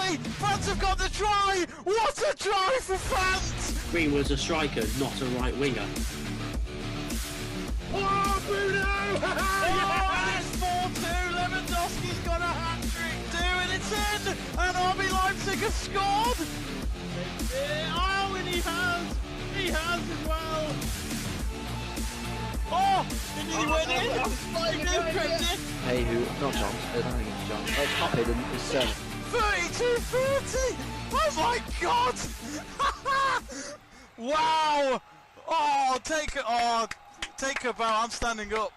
try! France have got the try! What a try for France! Green was a striker, not a right winger. Oh, Bruno! And it's 4-2. Lewandowski's got a hat-trick too, and it's in! And RB Leipzig have scored! Oh, and he has! He has as well! Oh! Did he win it? Hey, who? Not John. I don't think it's John. Oh, it's not Hayden. It's 32-30! Oh my god! Wow! Oh, take a bow. I'm standing up.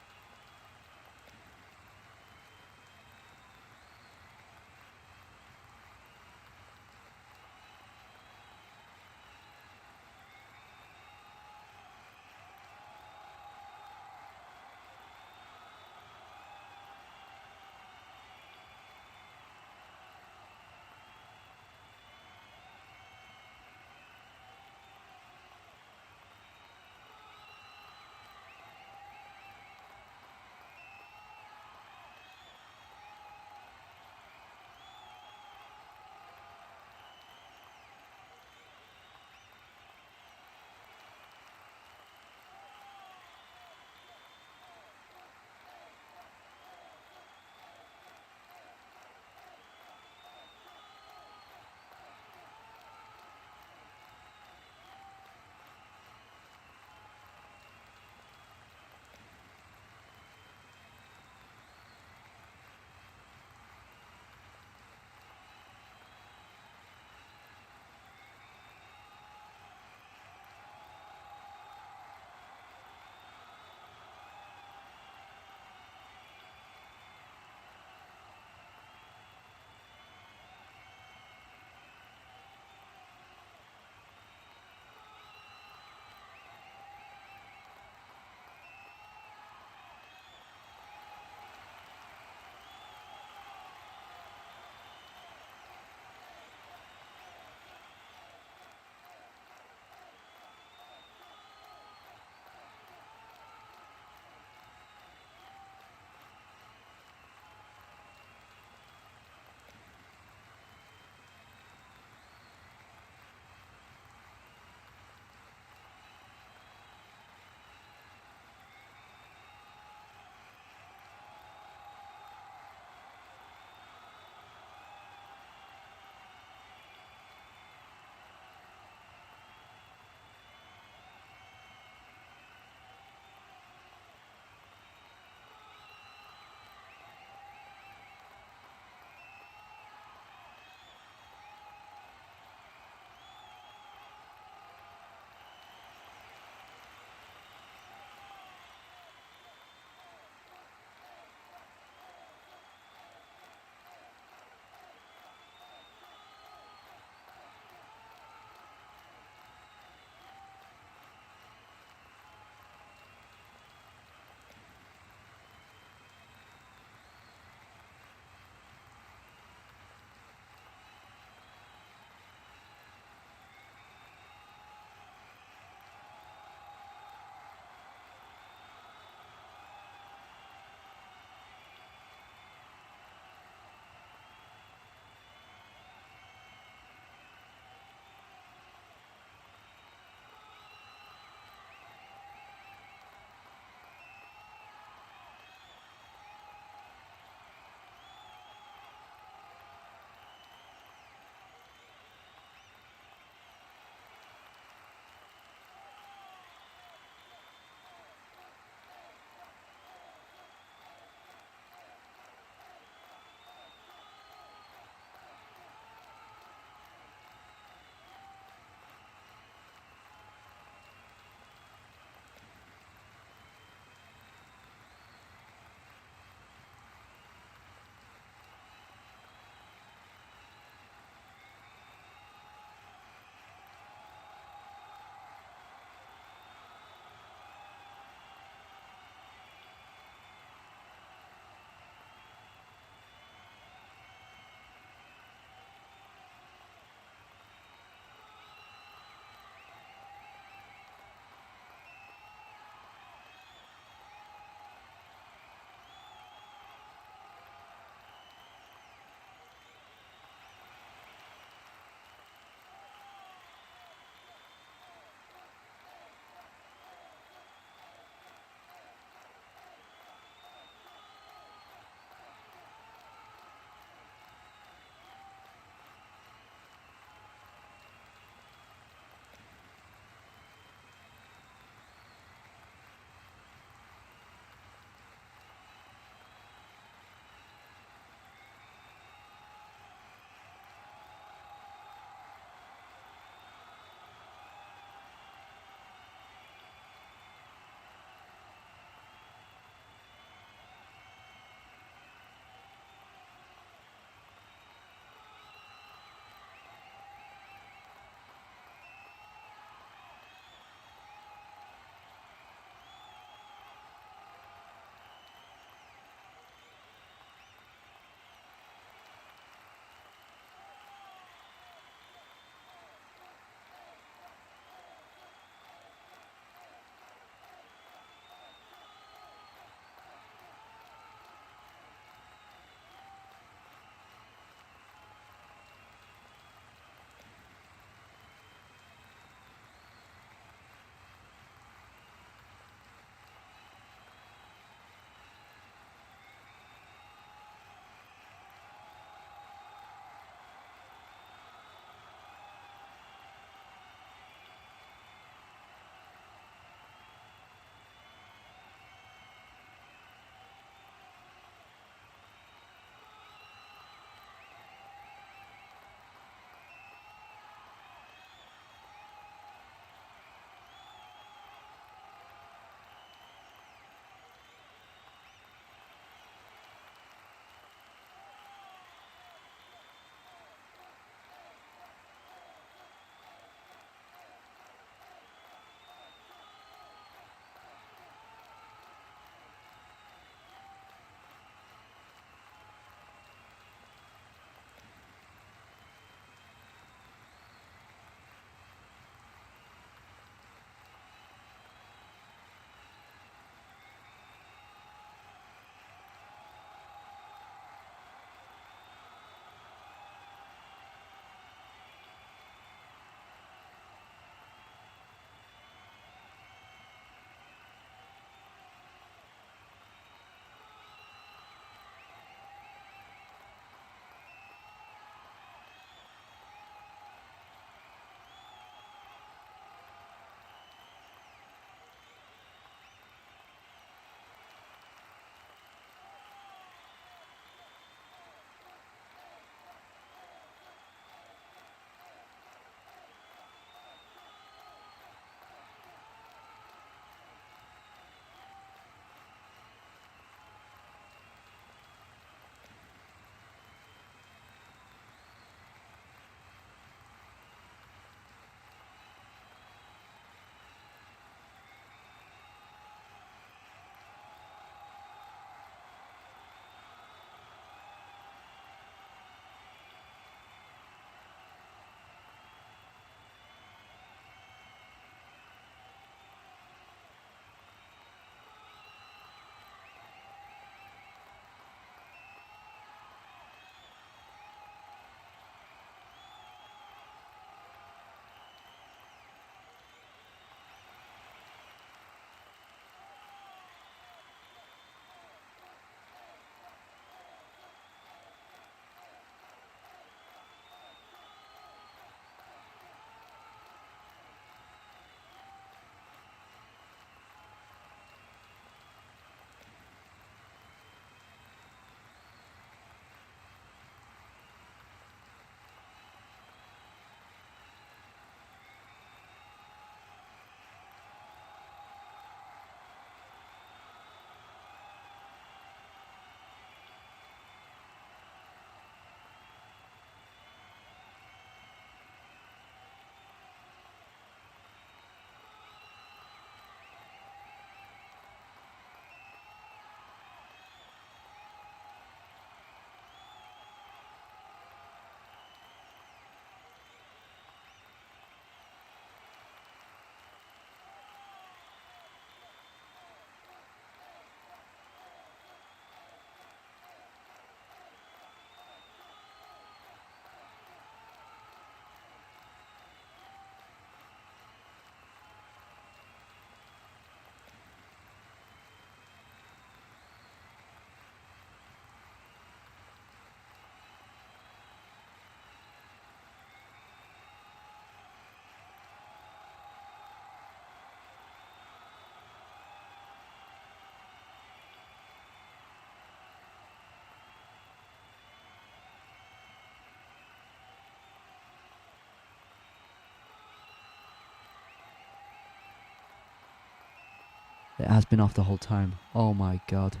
It has been off the whole time. Oh my god.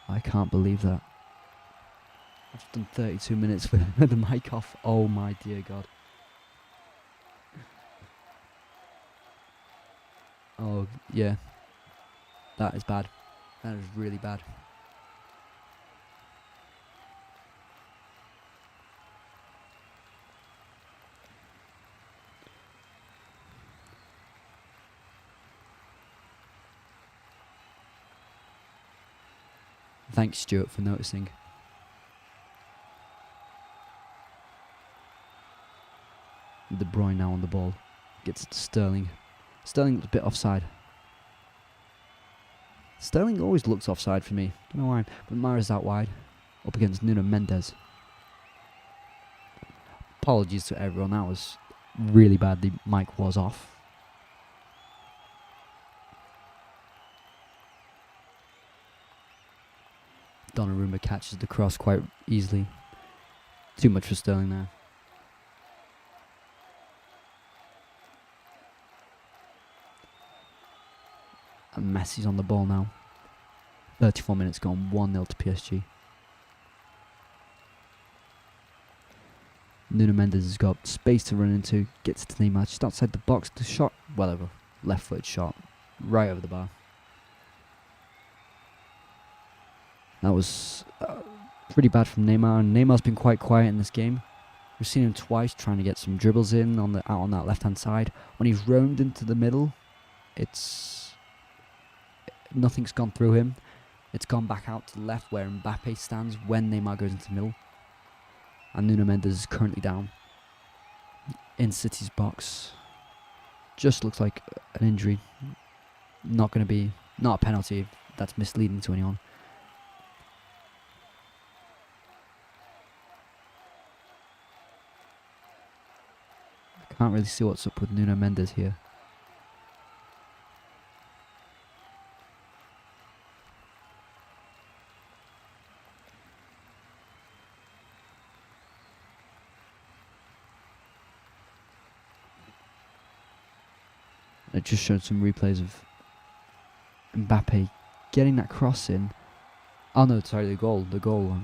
I can't believe that. I've just done 32 minutes with the mic off. Oh my dear god. Oh, yeah. That is bad. That is really bad. Thanks, Stuart, for noticing. De Bruyne now on the ball. Gets it to Sterling. Sterling looks a bit offside. Sterling always looks offside for me. Don't know why. But Mara's out wide. Up against Nuno Mendes. Apologies to everyone. That was really bad. The mic was off. Donnarumma catches the cross quite easily. Too much for Sterling there. And Messi's on the ball now. 34 minutes gone, 1-0 to PSG. Nuno Mendes has got space to run into, gets to Neymar, just outside the box, the shot, whatever, left-footed shot, right over the bar. That was pretty bad from Neymar, and Neymar's been quite quiet in this game. We've seen him twice trying to get some dribbles in out on that left-hand side. When he's roamed into the middle, nothing's gone through him. It's gone back out to the left where Mbappe stands when Neymar goes into the middle. And Nuno Mendes is currently down in City's box. Just looks like an injury. Not a penalty if that's misleading to anyone. I can't really see what's up with Nuno Mendes here. It just showed some replays of Mbappe getting that cross in. Oh no, sorry, the goal.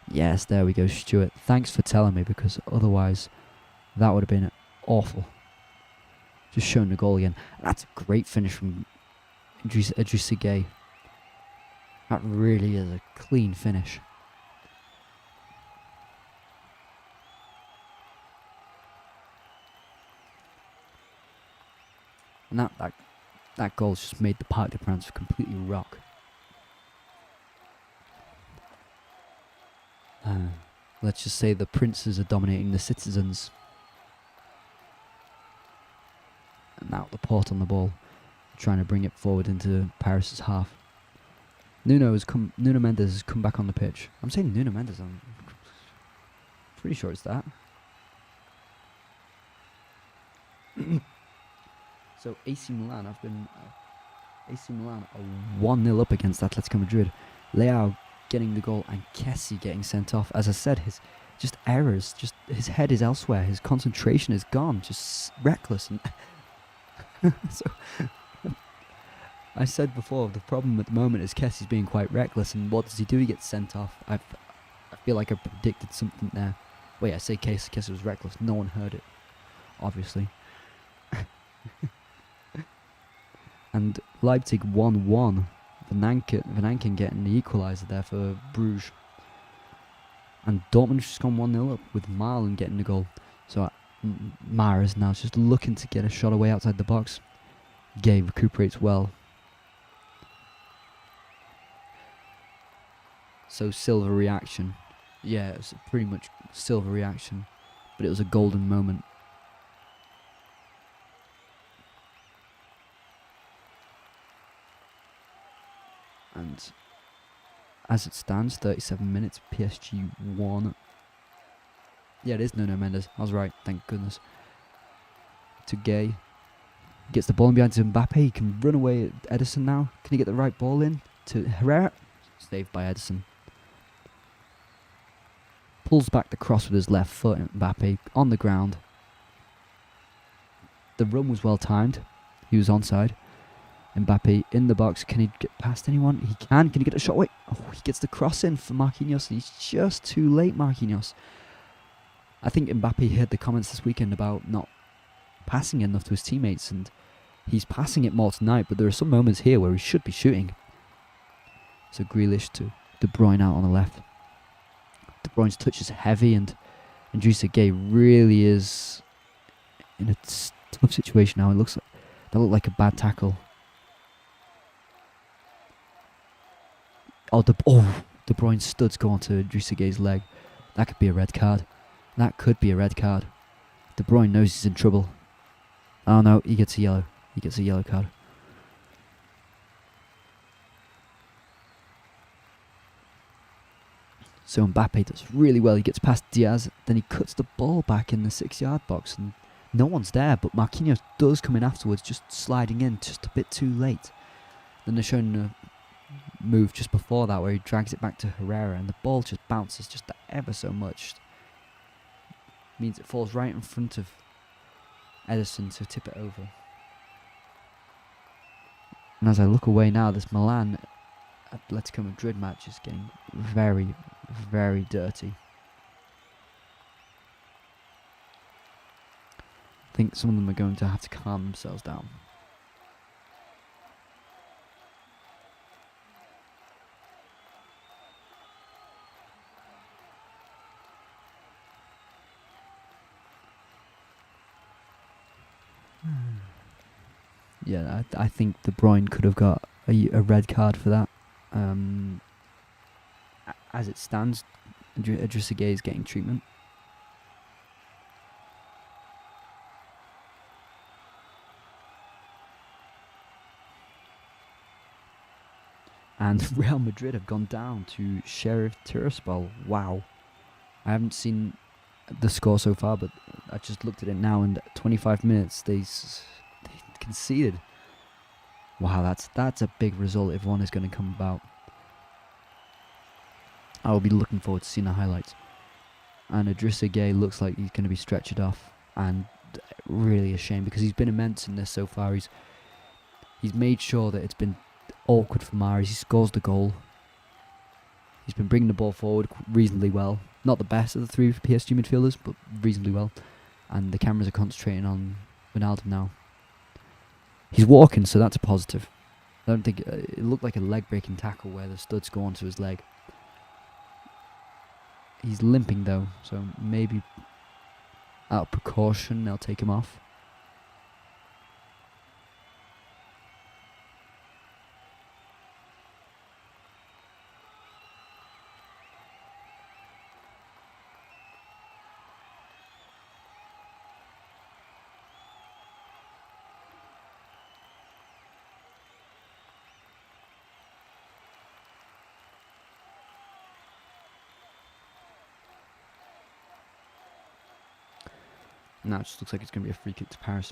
Yes, there we go, Stuart. Thanks for telling me, because otherwise that would have been awful. Just showing the goal again. That's a great finish from Idrissa Gueye. That really is a clean finish. And that goal's just made the Parc des Princes completely rock. Let's just say the princes are dominating the citizens. And now Laporte on the ball, trying to bring it forward into Paris's half. Nuno Mendes has come back on the pitch. I'm saying Nuno Mendes. I'm pretty sure it's that. So AC Milan are 1-0 up against Atletico Madrid. Leao getting the goal and Kessie getting sent off. As I said, his his head is elsewhere. His concentration is gone. Just reckless. And so I said before, the problem at the moment is Kessie's being quite reckless. And what does he do? He gets sent off. I feel like I predicted something there. Wait, I say Kessie was reckless. No one heard it, obviously. And Leipzig 1-1. Van Anken getting the equaliser there for Bruges. And Dortmund's just gone 1-0 up with Marlon getting the goal. So Mara's now just looking to get a shot away outside the box. Gay recuperates well. So Silva reaction. Yeah, it was pretty much Silva reaction. But it was a golden moment. And as it stands, 37 minutes, PSG 1. Yeah, it is Nuno Mendes. I was right, thank goodness. To Gay. Gets the ball in behind to Mbappe. He can run away at Ederson now. Can he get the right ball in? To Herrera. Saved by Ederson. Pulls back the cross with his left foot. Mbappe on the ground. The run was well timed. He was onside. Mbappe in the box. Can he get past anyone? He can. Can he get a shot away? Oh, he gets the cross in for Marquinhos. He's just too late, Marquinhos. I think Mbappe heard the comments this weekend about not passing enough to his teammates, and he's passing it more tonight, but there are some moments here where he should be shooting. So Grealish to De Bruyne out on the left. De Bruyne's touch is heavy, and Idrissa Gueye really is in a tough situation now. It looks like that looked like a bad tackle. De Bruyne's studs go onto Idrissa Gueye's leg. That could be a red card. That could be a red card. De Bruyne knows he's in trouble. Oh no, he gets a yellow. He gets a yellow card. So Mbappe does really well. He gets past Diaz, then he cuts the ball back in the 6-yard box, and no one's there, but Marquinhos does come in afterwards, just sliding in just a bit too late. Then they're showing a move just before that where he drags it back to Herrera, and the ball just bounces just ever so much. Means it falls right in front of Ederson to tip it over. And as I look away now, this Milan Atletico Madrid match is getting very, very dirty. I think some of them are going to have to calm themselves down. Yeah, I think De Bruyne could have got a red card for that. As it stands, Idrissa Gueye is getting treatment. And Real Madrid have gone down to Sheriff Tiraspol. Wow. I haven't seen the score so far, but I just looked at it now, and 25 minutes they conceded. Wow, that's a big result if one is going to come about. I will be looking forward to seeing the highlights. And Idrissa Gueye looks like he's going to be stretchered off, and really a shame because he's been immense in this so far. He's made sure that it's been awkward for Mahrez. He scores the goal. He's been bringing the ball forward reasonably well. Not the best of the three PSG midfielders, but reasonably well. And the cameras are concentrating on Ronaldo now. He's walking, so that's a positive. I don't think it looked like a leg-breaking tackle where the studs go onto his leg. He's limping though, so maybe out of precaution they'll take him off. Now it just looks like it's going to be a free kick to Paris.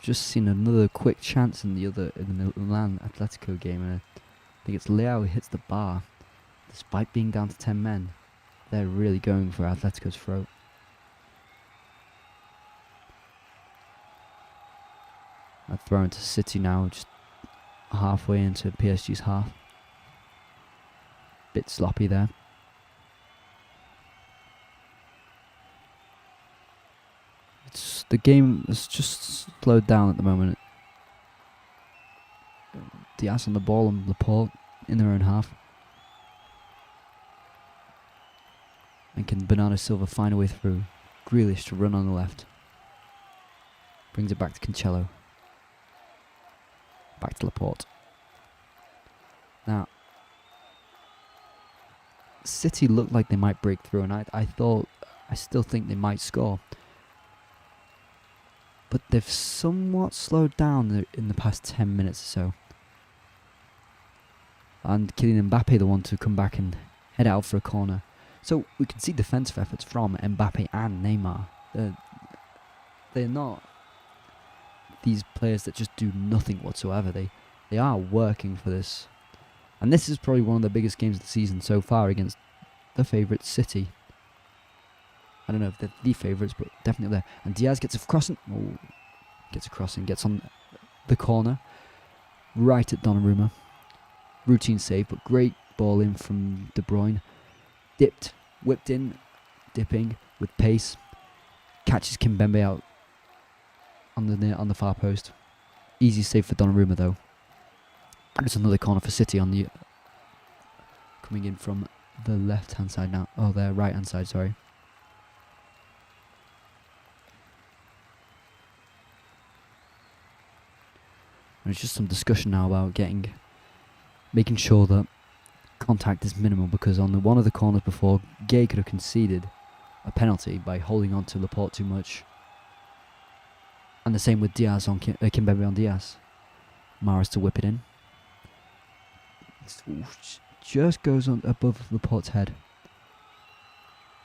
Just seen another quick chance in the Milan Atletico game, and I think it's Leao who hits the bar. Despite being down to 10 men, they're really going for Atletico's throat. I throw into City now, just halfway into PSG's half. Bit sloppy there. The game has just slowed down at the moment. Diaz on the ball and Laporte in their own half. And can Bernardo Silva find a way through? Grealish to run on the left. Brings it back to Cancelo. Back to Laporte. Now, City looked like they might break through, and I still think they might score. But they've somewhat slowed down in the past 10 minutes or so. And Kylian Mbappe the one to come back and head out for a corner. So we can see defensive efforts from Mbappe and Neymar. They're not these players that just do nothing whatsoever. They are working for this. And this is probably one of the biggest games of the season so far against the favourite City. I don't know if they're the favourites, but definitely there. And Diaz gets a crossing. Oh, gets a crossing. Gets on the corner. Right at Donnarumma. Routine save, but great ball in from De Bruyne. Dipped. Whipped in. Dipping with pace. Catches Kimpembe out on the far post. Easy save for Donnarumma though. There's another corner for City on the coming in from the left hand side now. Oh, their right hand side, sorry. And it's just some discussion now about making sure that contact is minimal, because on one of the corners before, Gay could have conceded a penalty by holding on to Laporte too much. And the same with Diaz on Kimpembe on Diaz. Mahrez to whip it in. Just goes on above Laporte's head.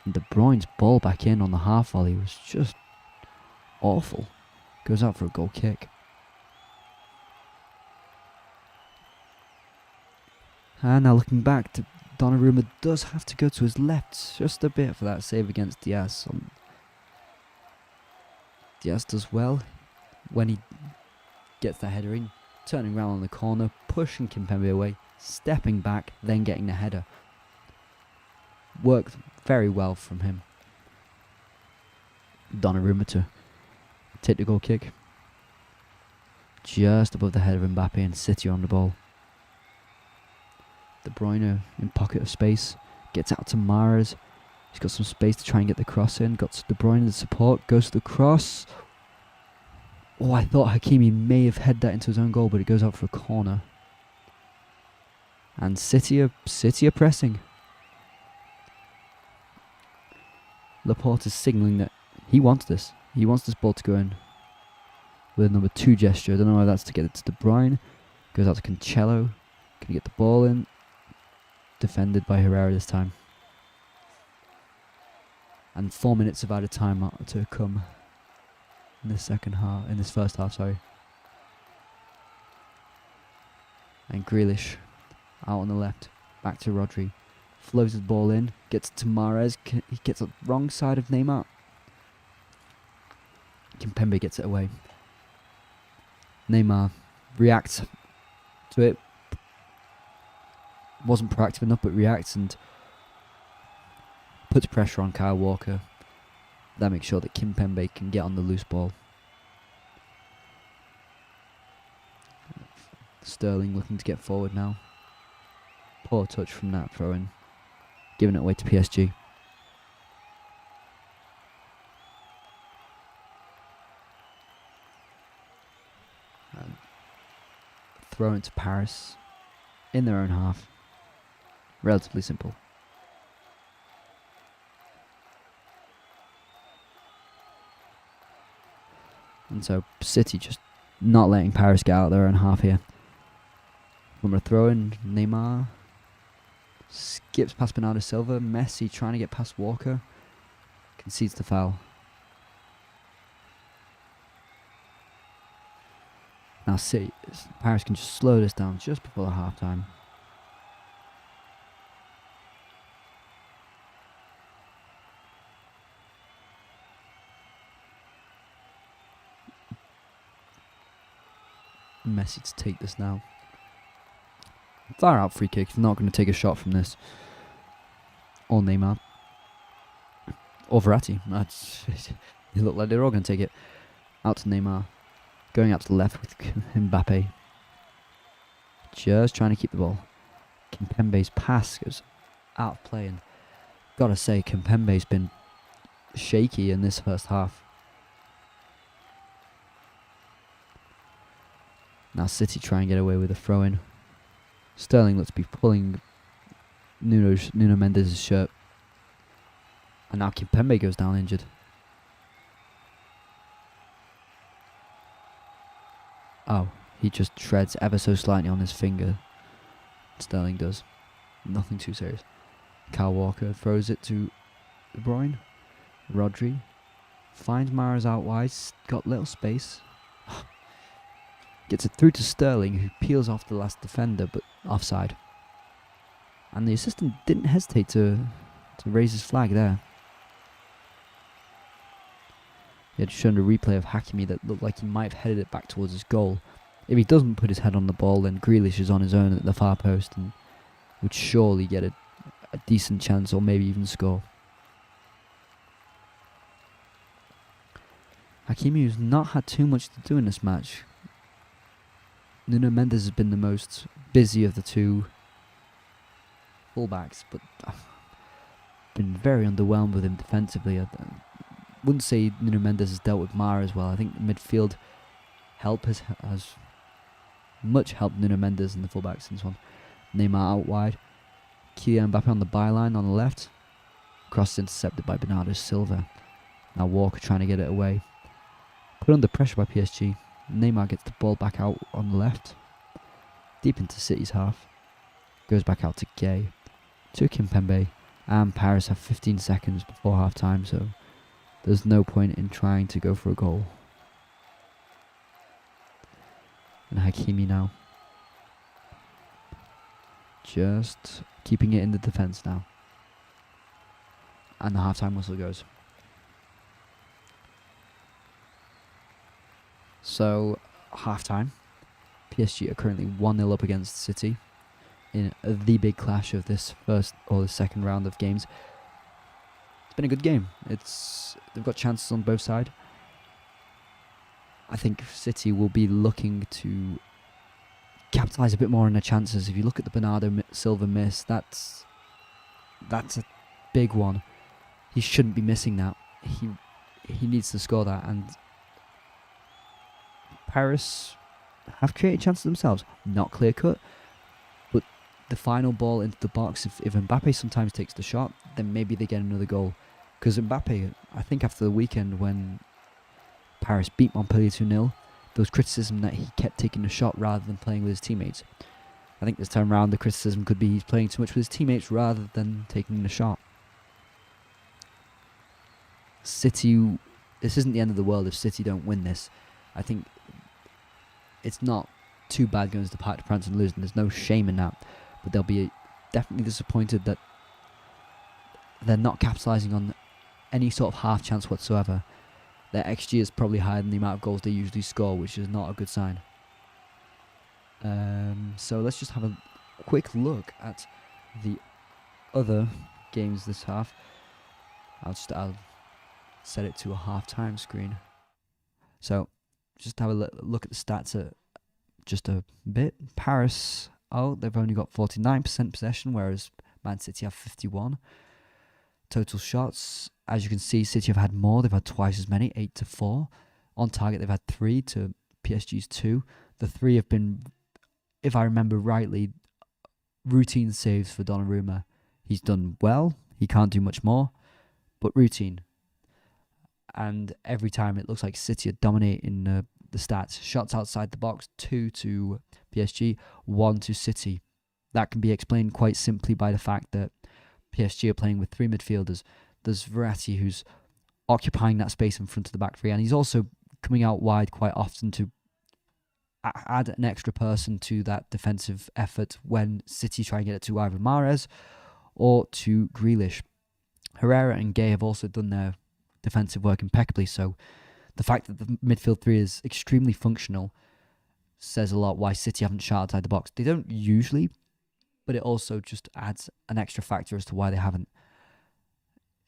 And De Bruyne's ball back in on the half volley was just awful. Goes out for a goal kick. And now looking back, Donnarumma does have to go to his left just a bit for that save against Diaz. Diaz does well when he gets the header in, turning around on the corner, pushing Kimpembe away, stepping back, then getting the header. Worked very well from him. Donnarumma to take the goal kick. Just above the head of Mbappe, and City on the ball. De Bruyne in pocket of space, gets out to Mahrez. He's got some space to try and get the cross in. Got De Bruyne in the support, goes to the cross. Oh, I thought Hakimi may have headed that into his own goal, but it goes out for a corner. And City are pressing. Laporte is signalling that he wants this. He wants this ball to go in with a number 2 gesture. I don't know why that's to get it to De Bruyne. Goes out to Cancelo. Can he get the ball in? Defended by Herrera this time. And 4 minutes of added time to come in this first half, sorry. And Grealish out on the left, back to Rodri. Flows his ball in, gets to Mahrez. He gets on the wrong side of Neymar. Kimpembe gets it away. Neymar reacts to it. Wasn't proactive enough, but reacts and puts pressure on Kyle Walker. That makes sure that Kimpembe can get on the loose ball. Sterling looking to get forward now. Poor touch from that throw-in. Giving it away to PSG. And throw into Paris in their own half. Relatively simple. And so City just not letting Paris get out of their own half here. From a throw in, Neymar skips past Bernardo Silva. Messi trying to get past Walker. Concedes the foul. Now Paris can just slow this down just before the half time. Messi to take this now. Far out free kick. He's not going to take a shot from this. Or Neymar. Or Verratti. They look like they're all going to take it. Out to Neymar. Going out to the left with Mbappe. Just trying to keep the ball. Kimpembe's pass goes out of play. And gotta say, Kimpembe's been shaky in this first half. Now City try and get away with a throw-in. Sterling looks to be pulling Nuno Mendes' shirt. And now Kimpembe goes down injured. Oh, he just treads ever so slightly on his finger. Sterling does. Nothing too serious. Kyle Walker throws it to De Bruyne. Rodri finds Mahrez out wide. Got little space. Gets it through to Sterling, who peels off the last defender, but offside. And the assistant didn't hesitate to raise his flag there. He had shown a replay of Hakimi that looked like he might have headed it back towards his goal. If he doesn't put his head on the ball, then Grealish is on his own at the far post and would surely get a decent chance or maybe even score. Hakimi, who's not had too much to do in this match. Nuno Mendes has been the most busy of the two fullbacks, but I've been very underwhelmed with him defensively. I wouldn't say Nuno Mendes has dealt with Mara as well. I think midfield help has much helped Nuno Mendes in the fullbacks in this one. Neymar out wide. Kylian Mbappe on the byline on the left. Cross intercepted by Bernardo Silva. Now Walker trying to get it away. Put under pressure by PSG. Neymar gets the ball back out on the left. Deep into City's half. Goes back out to Gay. To Kimpembe. And Paris have 15 seconds before half time, so there's no point in trying to go for a goal. And Hakimi now. Just keeping it in the defence now. And the half-time whistle goes. So, half-time. PSG are currently 1-0 up against City in the big clash of this first or the second round of games. It's been a good game. They've got chances on both sides. I think City will be looking to capitalise a bit more on their chances. If you look at the Bernardo Silva miss, that's a big one. He shouldn't be missing that. He needs to score that, and Paris have created chances themselves. Not clear cut, but the final ball into the box, if Mbappe sometimes takes the shot, then maybe they get another goal. Because Mbappe, I think after the weekend when Paris beat Montpellier 2-0, there was criticism that he kept taking the shot rather than playing with his teammates. I think this time around the criticism could be he's playing too much with his teammates rather than taking the shot. City, this isn't the end of the world if City don't win this. I think it's not too bad going to the Parc des Princes and losing. There's no shame in that. But they'll be definitely disappointed that they're not capitalising on any sort of half chance whatsoever. Their XG is probably higher than the amount of goals they usually score, which is not a good sign. So let's just have a quick look at the other games this half. I'll set it to a half-time screen. So just have a look at the stats just a bit. Paris, they've only got 49% possession, whereas Man City have 51%. Total shots, as you can see, City have had more. They've had twice as many, 8-4. On target, they've had 3 to PSG's 2. The 3 have been, if I remember rightly, routine saves for Donnarumma. He's done well. He can't do much more, but routine. And every time it looks like City are dominating the stats. Shots outside the box, 2 to PSG, 1 to City. That can be explained quite simply by the fact that PSG are playing with 3 midfielders. There's Verratti, who's occupying that space in front of the back 3, and he's also coming out wide quite often to add an extra person to that defensive effort when City try and get it to either Mahrez or to Grealish. Herrera and Gay have also done their defensive work impeccably, so the fact that the midfield 3 is extremely functional says a lot why City haven't shot outside the box. They don't usually, but it also just adds an extra factor as to why they haven't.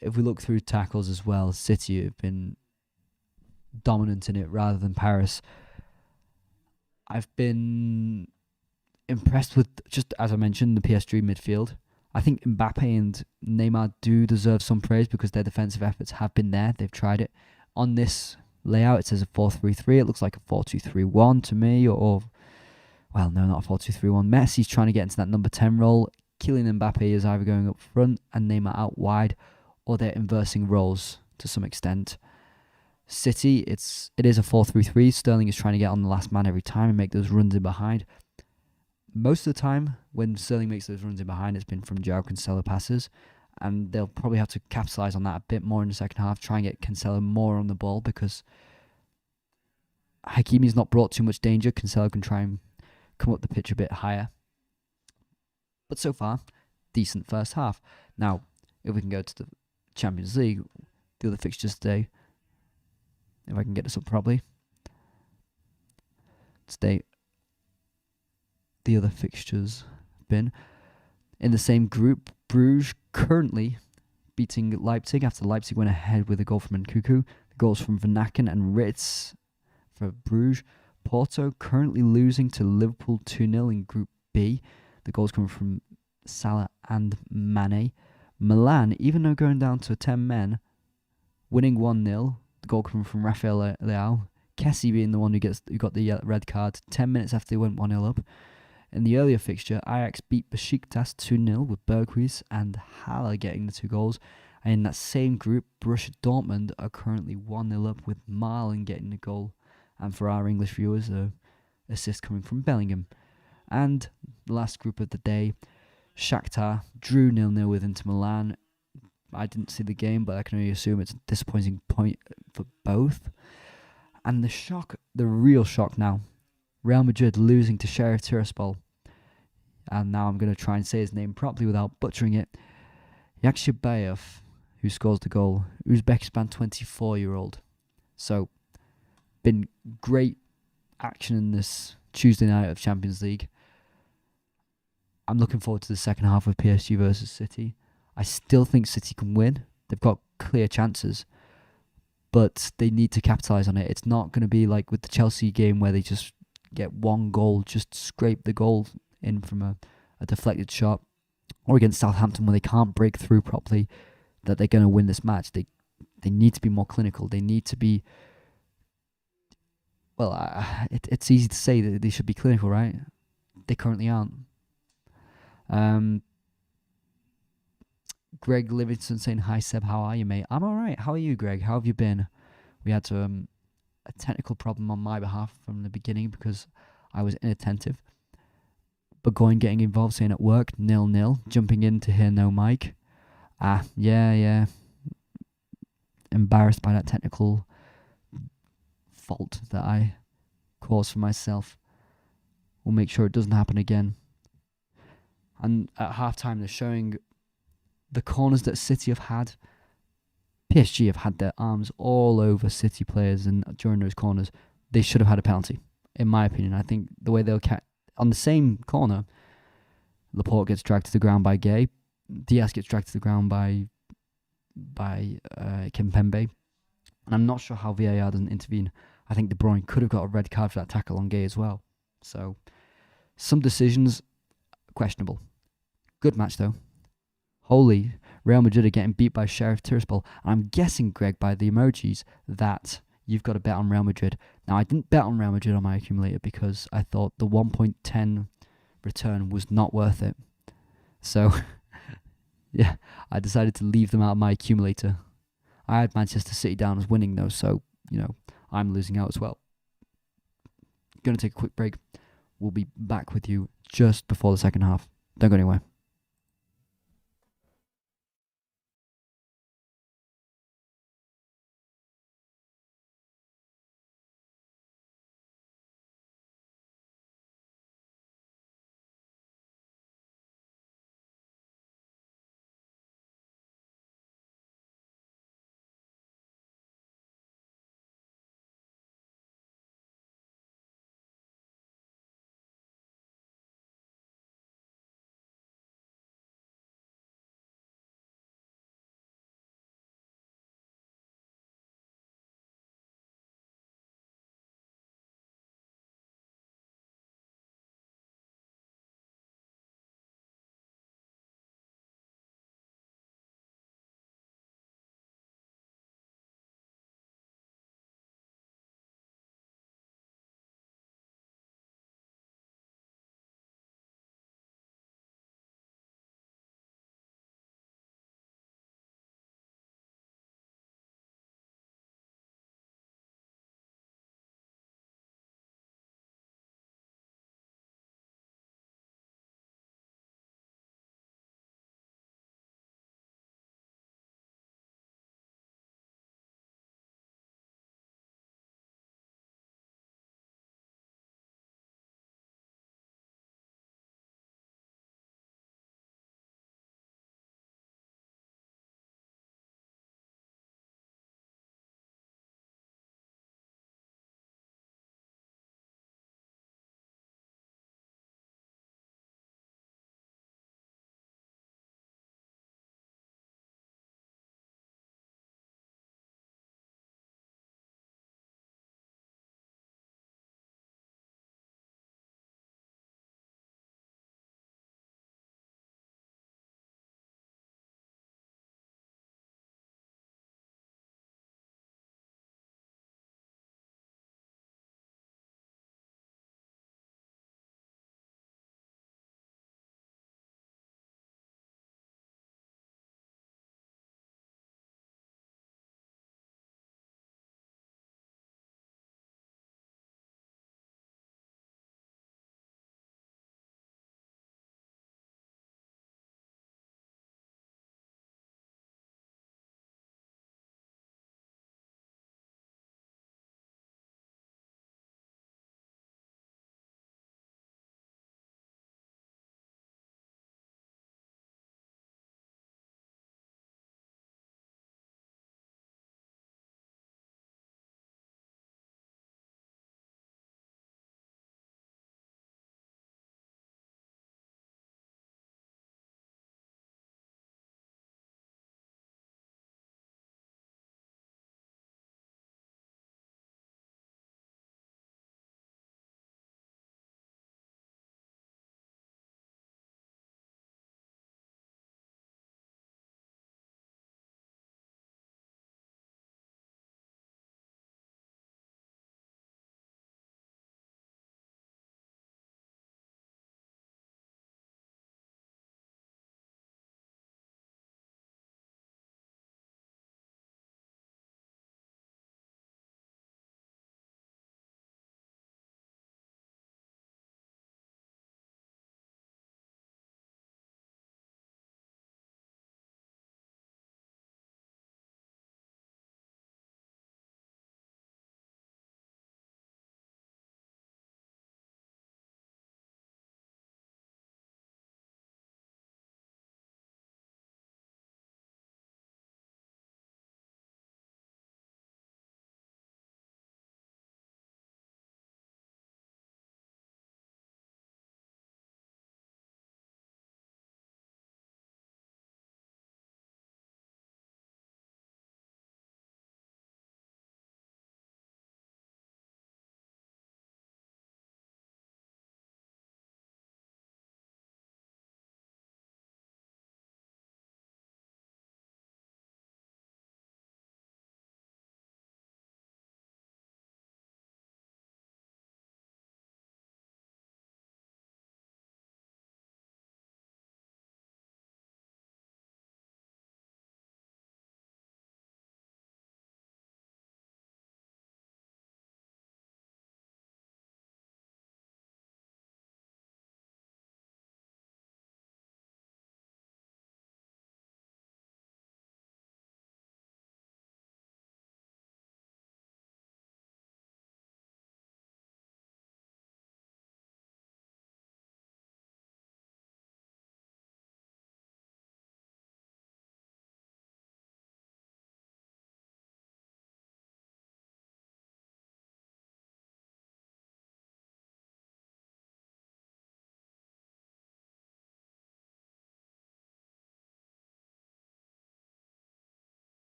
If we look through tackles as well, City have been dominant in it rather than Paris. I've been impressed with, just as I mentioned, the PSG midfield. I think Mbappe and Neymar do deserve some praise because their defensive efforts have been there. They've tried it. On this layout, it says a 4-3-3. It looks like a 4-2-3-1 to me, well, no, not a 4-2-3-1. Messi's trying to get into that number 10 role. Kylian Mbappe is either going up front and Neymar out wide, or they're inversing roles to some extent. City, it is a 4-3-3. Sterling is trying to get on the last man every time and make those runs in behind. Most of the time, when Sterling makes those runs in behind, it's been from João Cancelo passes, and they'll probably have to capitalise on that a bit more in the second half, try and get Cancelo more on the ball, because Hakimi's not brought too much danger. Cancelo can try and come up the pitch a bit higher. But so far, decent first half. Now, if we can go to the Champions League, the other fixtures today, if I can get this up properly. Today, the other fixtures have been in the same group. Bruges currently beating Leipzig after Leipzig went ahead with a goal from Nkuku. The goals from Van Aken and Ritz for Bruges. Porto currently losing to Liverpool 2-0 in Group B. The goals come from Salah and Mane. Milan, even though going down to 10 men, winning 1-0. The goal coming from Rafael Leao. Kessie being the one who got the red card 10 minutes after they went 1-0 up. In the earlier fixture, Ajax beat Besiktas 2-0 with Berghuis and Haller getting the 2 goals. And in that same group, Borussia Dortmund are currently 1-0 up with Marlon getting the goal. And for our English viewers, an assist coming from Bellingham. And the last group of the day, Shakhtar drew 0-0 with Inter Milan. I didn't see the game, but I can only assume it's a disappointing point for both. And the real shock now, Real Madrid losing to Sheriff Tiraspol. And now I'm going to try and say his name properly without butchering it. Yakshibayev, who scores the goal, Uzbekistan 24-year-old. So, been great action in this Tuesday night of Champions League. I'm looking forward to the second half of PSG versus City. I still think City can win. They've got clear chances, but they need to capitalise on it. It's not going to be like with the Chelsea game where they just get 1 goal, just scrape the goal in from a deflected shot, or against Southampton where they can't break through properly, that they're going to win this match. They need to be more clinical. They need to be... Well, it's easy to say that they should be clinical, right? They currently aren't. Greg Livingston saying, "Hi Seb, how are you, mate?" I'm alright. How are you, Greg? How have you been? We had a technical problem on my behalf from the beginning because I was inattentive. But getting involved, saying at work, 0-0, jumping in to hear no mic. Yeah. Embarrassed by that technical fault that I caused for myself. We'll make sure it doesn't happen again. And at halftime, they're showing the corners that City have had. PSG have had their arms all over City players, and during those corners, they should have had a penalty, in my opinion. I think the way they'll on the same corner, Laporte gets dragged to the ground by Gay, Diaz gets dragged to the ground by Kimpembe, and I'm not sure how VAR doesn't intervene. I think De Bruyne could have got a red card for that tackle on Gay as well. So, some decisions, questionable. Good match though. Holy, Real Madrid are getting beat by Sheriff Tiraspol. And I'm guessing, Greg, by the emojis, that you've got to bet on Real Madrid. Now, I didn't bet on Real Madrid on my accumulator because I thought the 1.10 return was not worth it. So, yeah, I decided to leave them out of my accumulator. I had Manchester City down as winning though, so, I'm losing out as well. Going to take a quick break. We'll be back with you just before the second half. Don't go anywhere.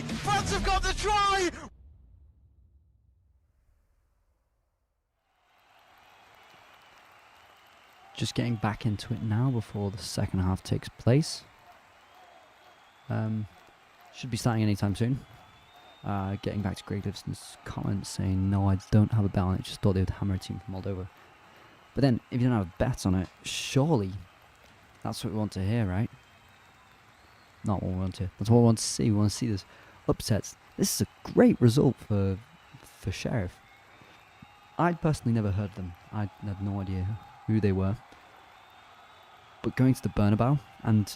try! France have got the try! Just getting back into it now before the second half takes place. Should be starting anytime soon. Getting back to Greg Livingston's comments saying, no, I don't have a bet on it, just thought they would hammer a team from Moldova. But then, if you don't have a bet on it, surely that's what we want to hear, right? Not what we want to hear. That's what we want to see. We want to see this upsets. This is a great result for Sheriff. I'd personally never heard of them. I had no idea who they were. But going to the Bernabeu, and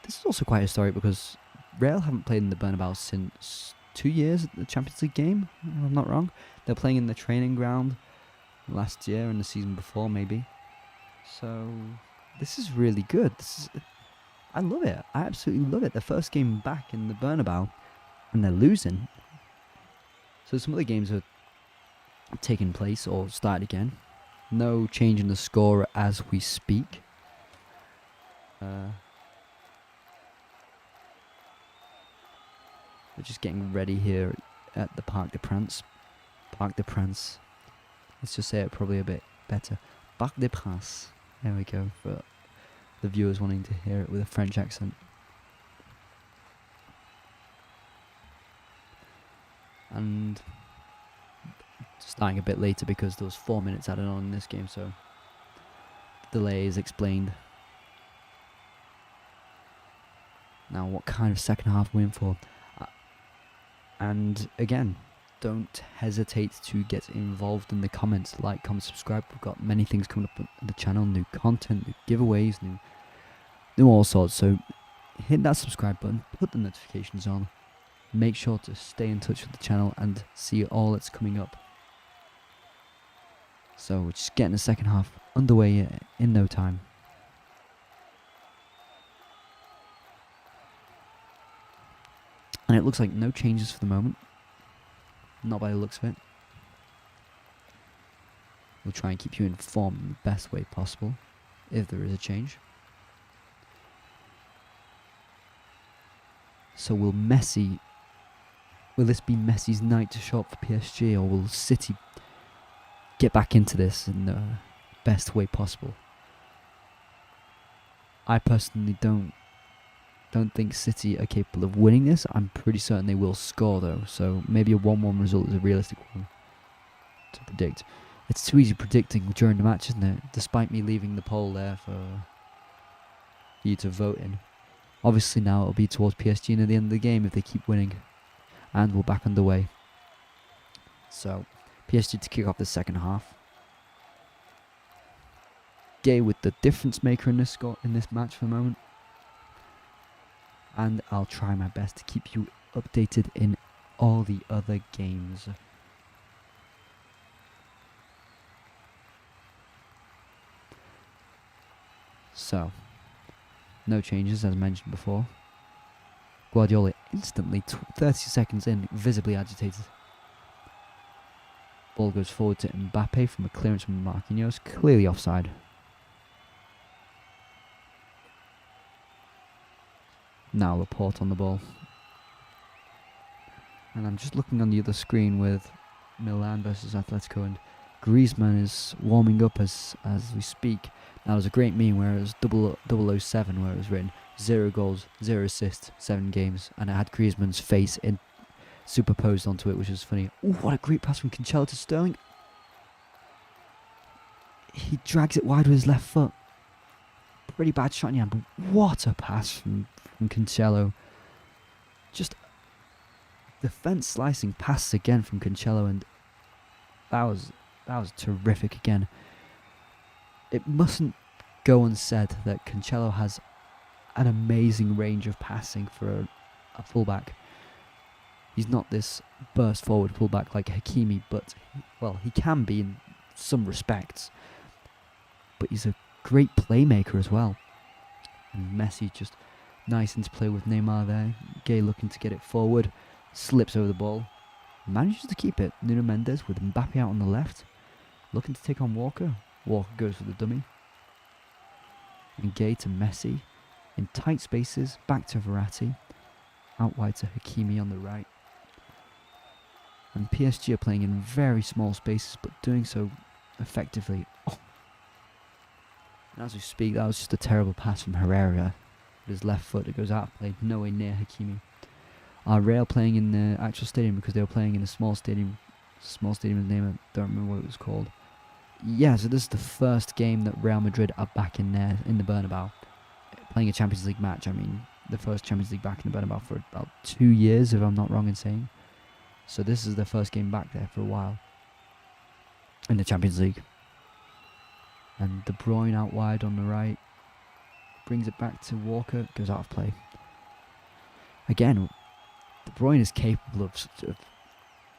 this is also quite historic because Real haven't played in the Bernabeu since 2 years at the Champions League game, if I'm not wrong. They're playing in the training ground last year and the season before, maybe. So this is really good. I love it. I absolutely love it. Their first game back in the Bernabeu, and they're losing. So some of the games are taking place or started again. No change in the score as we speak. We're just getting ready here at the Parc des Princes. Parc des Princes. Let's just say it probably a bit better. Parc des Princes. There we go, for the viewers wanting to hear it with a French accent. And starting a bit later because there was 4 minutes added on in this game, so the delay is explained. Now, what kind of second half we're in for? And again, don't hesitate to get involved in the comments. Like, comment, subscribe. We've got many things coming up on the channel, new content, new giveaways, new all sorts. So hit that subscribe button, put the notifications on. Make sure to stay in touch with the channel and see all that's coming up. So we're just getting the second half underway in no time. And it looks like no changes for the moment. Not by the looks of it. We'll try and keep you informed in the best way possible, if there is a change. So will this be Messi's night to show up for PSG, or will City get back into this in the best way possible? I personally don't think City are capable of winning this. I'm pretty certain they will score though, so maybe a 1-1 result is a realistic one to predict. It's too easy predicting during the match, isn't it? Despite me leaving the poll there for you to vote in. Obviously now it'll be towards PSG near the end of the game if they keep winning. And we're back underway. So, PSG to kick off the second half. Gay with the difference maker in this match for the moment. And I'll try my best to keep you updated in all the other games. So, no changes as mentioned before. Guardiola instantly, 30 seconds in, visibly agitated. Ball goes forward to Mbappe from a clearance from Marquinhos, clearly offside. Now Laporte on the ball. And I'm just looking on the other screen with Milan versus Atletico, and Griezmann is warming up as we speak. Now there's a great meme where it was 007, where it was written 0 goals, 0 assists, 7 games, and it had Griezmann's face superposed onto it, which was funny. Ooh, what a great pass from Cancelo to Sterling. He drags it wide with his left foot. Pretty bad shot in the hand, but what a pass from Cancelo. Just defense slicing passes again from Cancelo, and that was terrific again. It mustn't go unsaid that Cancelo has an amazing range of passing for a fullback. He's not this burst forward fullback like Hakimi, but he can be in some respects. But he's a great playmaker as well. And Messi just nice interplay with Neymar there. Gay looking to get it forward, slips over the ball, manages to keep it. Nuno Mendes with Mbappe out on the left, looking to take on Walker. Walker goes for the dummy. And Gay to Messi in tight spaces, back to Verratti. out wide to Hakimi on the right. And PSG are playing in very small spaces, but doing so effectively. Oh. And as we speak, that was just a terrible pass from Herrera. With his left foot, it goes out of play, nowhere near Hakimi. Are Real playing in the actual stadium because they were playing in a small stadium? Small stadium's name, I don't remember what it was called. Yeah, so this is the first game that Real Madrid are back in there, in the Bernabeu. Playing a Champions League match, I mean, the first Champions League back in the Bernabeu for about 2 years, if I'm not wrong in saying. So this is their first game back there for a while. In the Champions League. And De Bruyne out wide on the right. Brings it back to Walker, goes out of play. Again, De Bruyne is capable of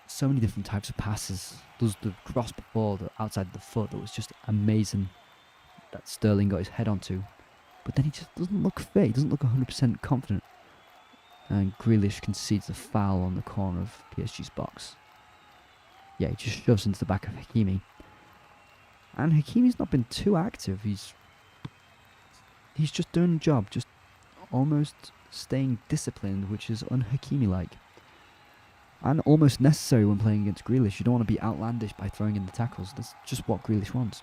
so many different types of passes. Does the cross ball outside the foot that was just amazing that Sterling got his head onto. But then he just doesn't look fit. He doesn't look 100% confident. And Grealish concedes a foul on the corner of PSG's box. Yeah, he just shoves into the back of Hakimi. And Hakimi's not been too active. He's just doing the job, just almost staying disciplined, which is un-Hakimi-like. And almost necessary when playing against Grealish. You don't want to be outlandish by throwing in the tackles. That's just what Grealish wants.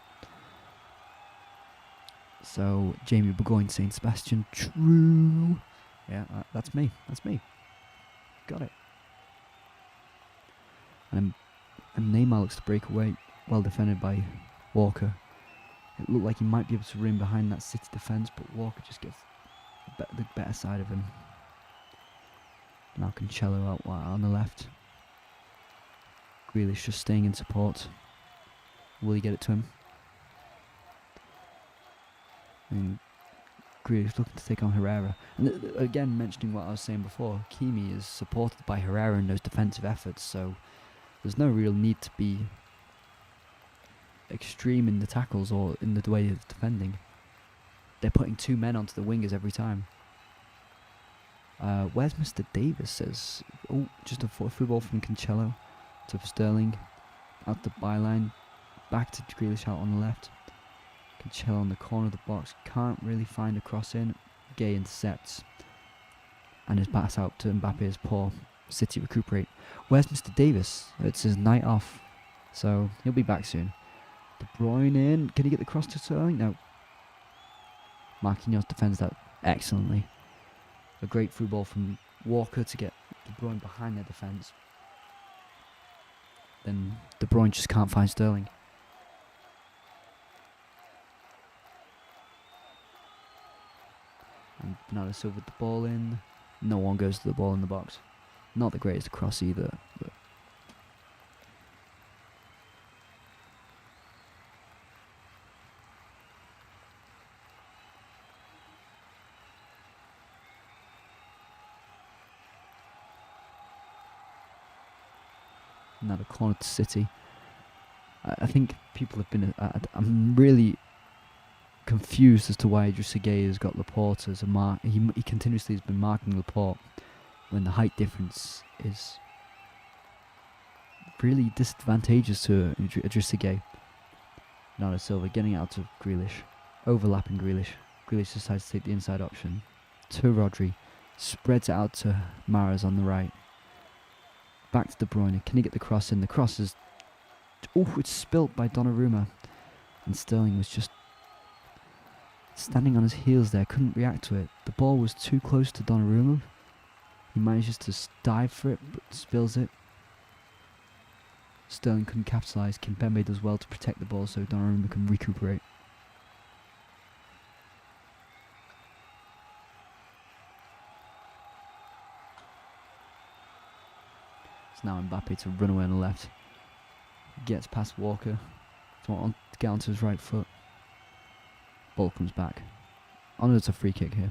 So, Jamie Burgoyne saying Sebastian True. Yeah, that's me. That's me. Got it. And Neymar looks to break away. Well defended by Walker. It looked like he might be able to run behind that City defence, but Walker just gets the better side of him. Now Cancelo out wide on the left. Grealish just staying in support. Will he get it to him? And Grealish looking to take on Herrera. And again, mentioning what I was saying before, Hakimi is supported by Herrera in those defensive efforts, so there's no real need to be extreme in the tackles or in the way of defending. They're putting 2 men onto the wingers every time. Where's Mr. Davis? Says, oh, just a free ball from Cancelo to Sterling, out the byline, back to Grealish out on the left. Cancelo on the corner of the box, can't really find a cross in. Gay intercepts, and his pass out to Mbappe is poor. City recuperate. Where's Mr. Davis? It's his night off, so he'll be back soon. De Bruyne in, can he get the cross to Sterling? No. Marquinhos defends that excellently. A great through ball from Walker to get De Bruyne behind their defence. Then De Bruyne just can't find Sterling. And Bernardo Silva with the ball in. No one goes to the ball in the box. Not the greatest cross either. But another corner to City. I think people have been. I'm really confused as to why Idrissa Gueye has got Laporte as a mark. He continuously has been marking Laporte when the height difference is really disadvantageous to Idrissa Gueye. Bernardo Silva getting out to Grealish, overlapping Grealish. Grealish decides to take the inside option to Rodri, spreads it out to Mahrez on the right. Back to De Bruyne. Can he get the cross in? The cross is... Oh, it's spilt by Donnarumma. And Sterling was just standing on his heels there. Couldn't react to it. The ball was too close to Donnarumma. He manages to dive for it, but spills it. Sterling couldn't capitalise. Kimpembe does well to protect the ball so Donnarumma can recuperate. Now Mbappe to run away on the left. Gets past Walker to get onto his right foot. Ball comes back. On it's a free kick here.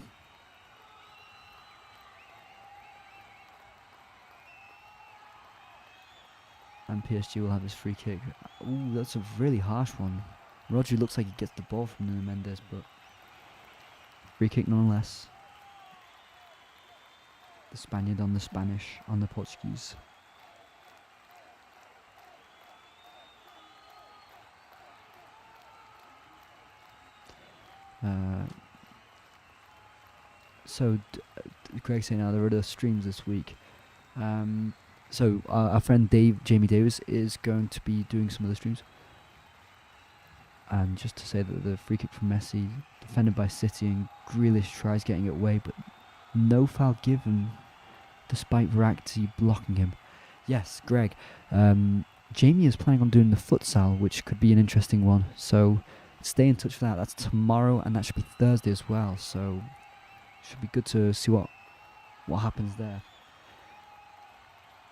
And PSG will have his free kick. Ooh, that's a really harsh one. Rodri looks like he gets the ball from Nuno Mendes, but free kick nonetheless. The Spaniard on the Spanish, on the Portuguese. So Greg saying now there are other streams this week. So our friend Jamie Davis is going to be doing some of the streams. And just to say that the free kick from Messi, defended by City, and Grealish tries getting it away, but no foul given, despite Verratti blocking him. Yes, Greg. Jamie is planning on doing the futsal, which could be an interesting one. So stay in touch for that. That's tomorrow, and that should be Thursday as well. So should be good to see what happens there.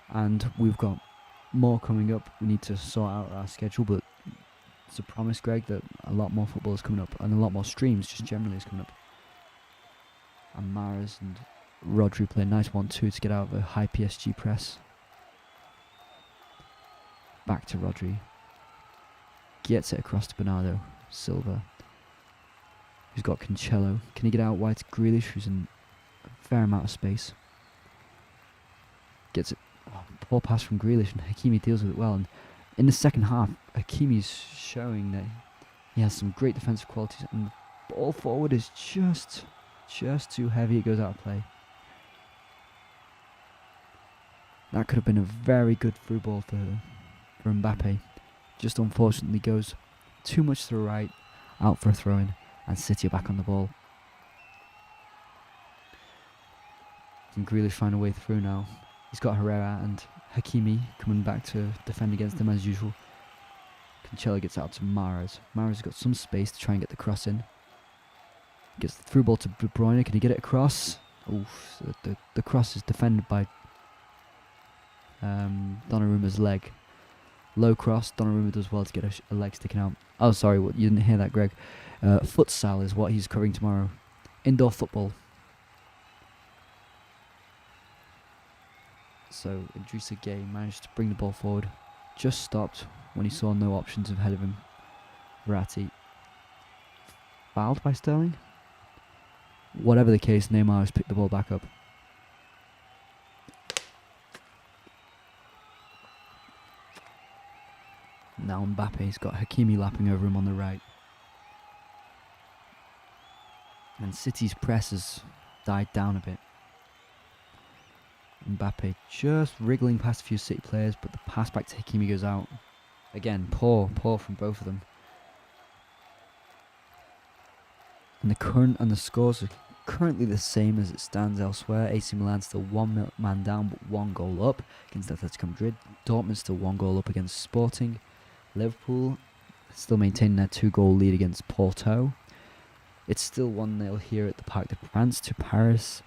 And we've got more coming up. We need to sort out our schedule, but it's a promise, Greg, that a lot more football is coming up, and a lot more streams just generally is coming up. And Mahrez and Rodri play a nice 1-2 to get out of a high PSG press. Back to Rodri. Gets it across to Bernardo Silva, who's got Cancelo. Can he get out wide to Grealish, who's in a fair amount of space? Gets it. Oh, poor pass from Grealish, and Hakimi deals with it well. And in the second half, Hakimi's showing that he has some great defensive qualities, and the ball forward is just too heavy. It goes out of play. That could have been a very good through ball for Mbappe. Just unfortunately goes too much to the right, out for a throw-in, and City are back on the ball. Can Grealish find a way through now? He's got Herrera and Hakimi coming back to defend against them as usual. Cancelo gets out to Mahrez. Mahrez has got some space to try and get the cross in. Gets the through ball to De Bruyne. Can he get it across? Oof, the cross is defended by Donnarumma's leg. Low cross. Donnarumma does well to get a leg sticking out. Oh, sorry, you didn't hear that, Greg. Futsal is what he's covering tomorrow. Indoor football. So Idrissa Gueye managed to bring the ball forward. Just stopped when he saw no options ahead of him. Verratti. Fouled by Sterling? Whatever the case, Neymar has picked the ball back up. Now Mbappe's got Hakimi lapping over him on the right. And City's press has died down a bit. Mbappe just wriggling past a few City players, but the pass back to Hakimi goes out. Again, poor from both of them. And the scores are currently the same as it stands elsewhere. AC Milan still 1 man down, but 1 goal up against Atletico Madrid. Dortmund still 1 goal up against Sporting. Liverpool still maintaining their 2-goal lead against Porto. It's still 1-0 here at the Parc des Princes to Paris.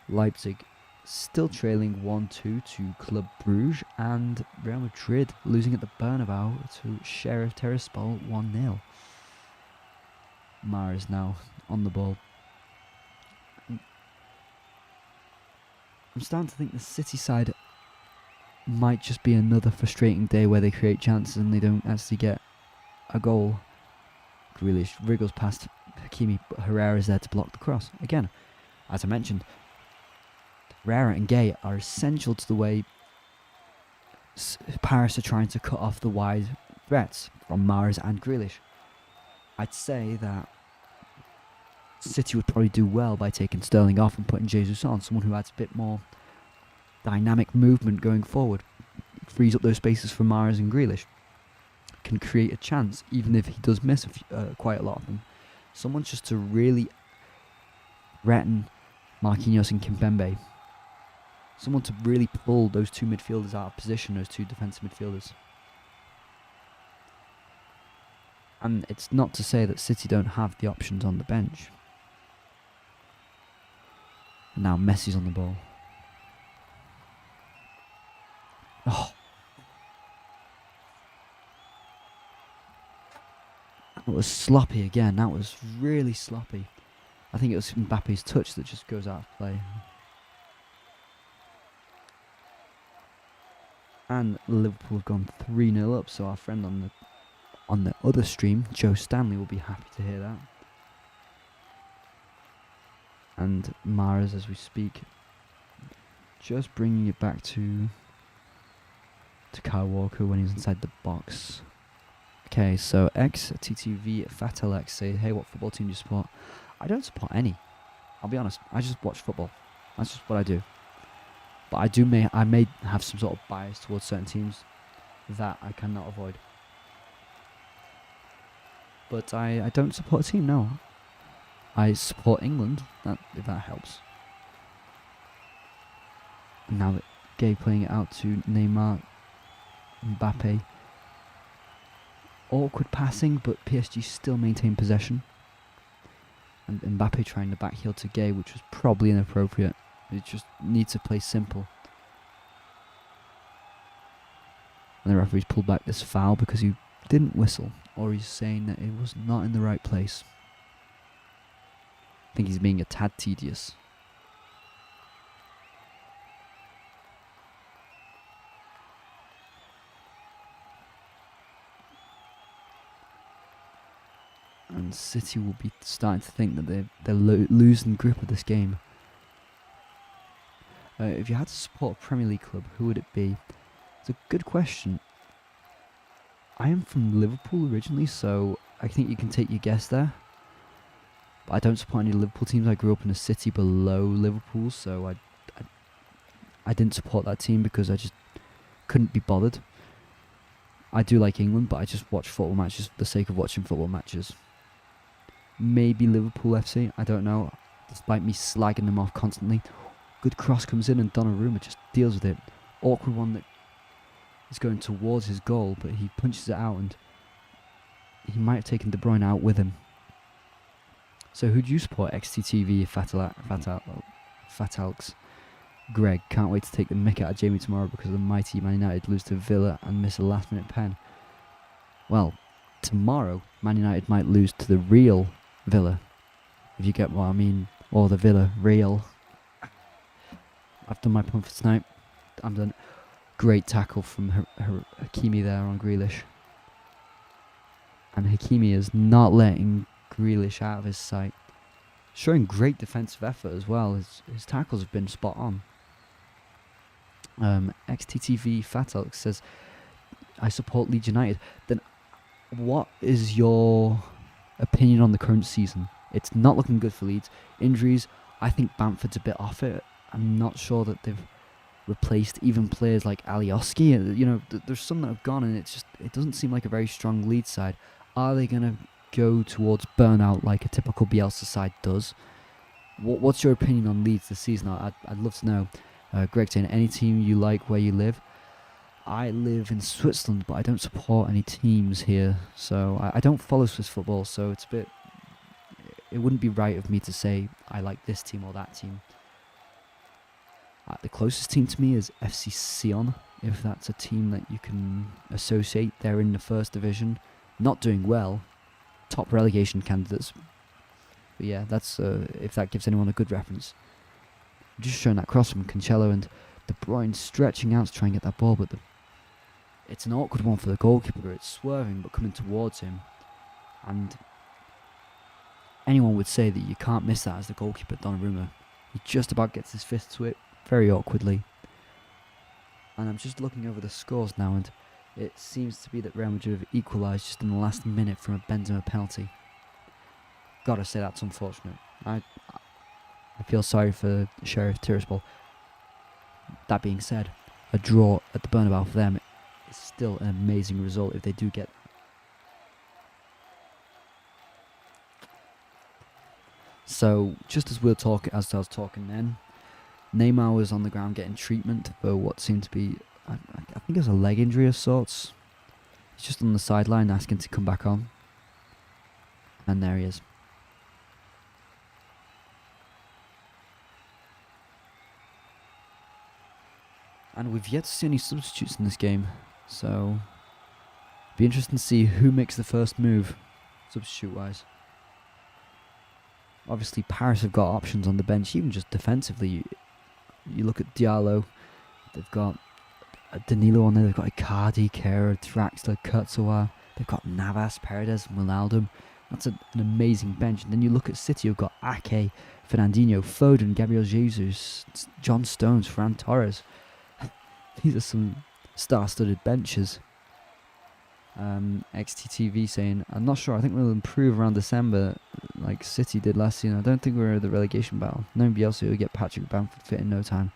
Leipzig still trailing 1-2 to Club Brugge, and Real Madrid losing at the Bernabeu to Sheriff Tiraspol 1-0. Mahrez now on the ball. I'm starting to think the City side might just be another frustrating day where they create chances and they don't actually get a goal. Grealish wriggles past Hakimi, but Herrera is there to block the cross. Again, as I mentioned, Herrera and Gueye are essential to the way Paris are trying to cut off the wide threats from Mahrez and Grealish. I'd say that City would probably do well by taking Sterling off and putting Jesus on, someone who adds a bit more dynamic movement going forward. Frees up those spaces for Mahrez and Grealish. Can create a chance, even if he does miss quite a lot of them. Someone just to really threaten Marquinhos and Kimpembe. Someone to really pull those two midfielders out of position, those two defensive midfielders. And it's not to say that City don't have the options on the bench. Now Messi's on the ball. Oh. That was sloppy again. That was really sloppy. I think it was Mbappe's touch that just goes out of play. And Liverpool have gone 3-0 up, so our friend on the other stream, Joe Stanley, will be happy to hear that. And Mahrez, as we speak, just bringing it back to Kyle Walker when he's inside the box. Okay, so TTV Fatal X say, hey, what football team do you support? I don't support any. I'll be honest, I just watch football. That's just what I do. But I may have some sort of bias towards certain teams that I cannot avoid. But I don't support a team, no. I support England, if that helps. And now Gay playing it out to Neymar, Mbappe. Awkward passing, but PSG still maintain possession. And Mbappe trying the back heel to Gay, which was probably inappropriate. He just needs to play simple. And the referee's pulled back this foul because he didn't whistle, or he's saying that it was not in the right place. I think he's being a tad tedious. And City will be starting to think that they're losing grip of this game. If you had to support a Premier League club, who would it be? It's a good question. I am from Liverpool originally, so I think you can take your guess there. But I don't support any Liverpool teams. I grew up in a city below Liverpool, so I didn't support that team because I just couldn't be bothered. I do like England, but I just watch football matches for the sake of watching football matches. Maybe Liverpool FC, I don't know, despite me slagging them off constantly. Good cross comes in and Donnarumma just deals with it. Awkward one that is going towards his goal, but he punches it out and he might have taken De Bruyne out with him. So who do you support? XTTV, Fatalks. Greg, can't wait to take the mick out of Jamie tomorrow because the mighty Man United lose to Villa and miss a last minute pen. Well, tomorrow Man United might lose to the real Villa, if you get what I mean, or the Villa real. I've done my pun for tonight. I'm done. Great tackle from Hakimi there on Grealish. And Hakimi is not letting Grealish out of his sight. Showing great defensive effort as well. His tackles have been spot on. XTTV Fatalk says, I support Leeds United. Then what is your opinion on the current season? It's not looking good for Leeds. Injuries, I think Bamford's a bit off it. I'm not sure that they've replaced even players like Alioski. You know, there's some that have gone, and it doesn't seem like a very strong Leeds side. Are they going to go towards burnout like a typical Bielsa side does? What's your opinion on Leeds this season? I'd love to know. Greg saying, any team you like where you live? I live in Switzerland, but I don't support any teams here, so I don't follow Swiss football, so it wouldn't be right of me to say I like this team or that team. The closest team to me is FC Sion, if that's a team that you can associate. They're in the first division, not doing well, top relegation candidates. But yeah, that's if that gives anyone a good reference. Just showing that cross from Cancelo and De Bruyne stretching out to try and get that ball, but it's an awkward one for the goalkeeper. It's swerving but coming towards him, and anyone would say that you can't miss that as the goalkeeper, Donnarumma. He just about gets his fist to it very awkwardly. And I'm just looking over the scores now, and it seems to be that Real Madrid have equalised just in the last minute from a Benzema penalty. Gotta say that's unfortunate. I feel sorry for Sheriff Tiraspol. That being said, a draw at the Bernabeu for them is still an amazing result if they do get that. So, just as I was talking then, Neymar was on the ground getting treatment for what seemed to be, I think it was a leg injury of sorts. He's just on the sideline asking to come back on. And there he is. And we've yet to see any substitutes in this game, so be interesting to see who makes the first move, substitute-wise. Obviously, Paris have got options on the bench, even just defensively. You look at Diallo, they've got Danilo on there, they've got Icardi, Kehrer, Draxler, Kurzawa, they've got Navas, Paredes, Wijnaldum. That's an amazing bench. And then you look at City, you've got Ake, Fernandinho, Foden, Gabriel Jesus, John Stones, Ferran Torres. These are some star-studded benches. XTTV saying, I'm not sure, I think we'll improve around December. like City did last season. I don't think we're in the relegation battle. Knowing Bielsa will get Patrick Bamford fit in no time.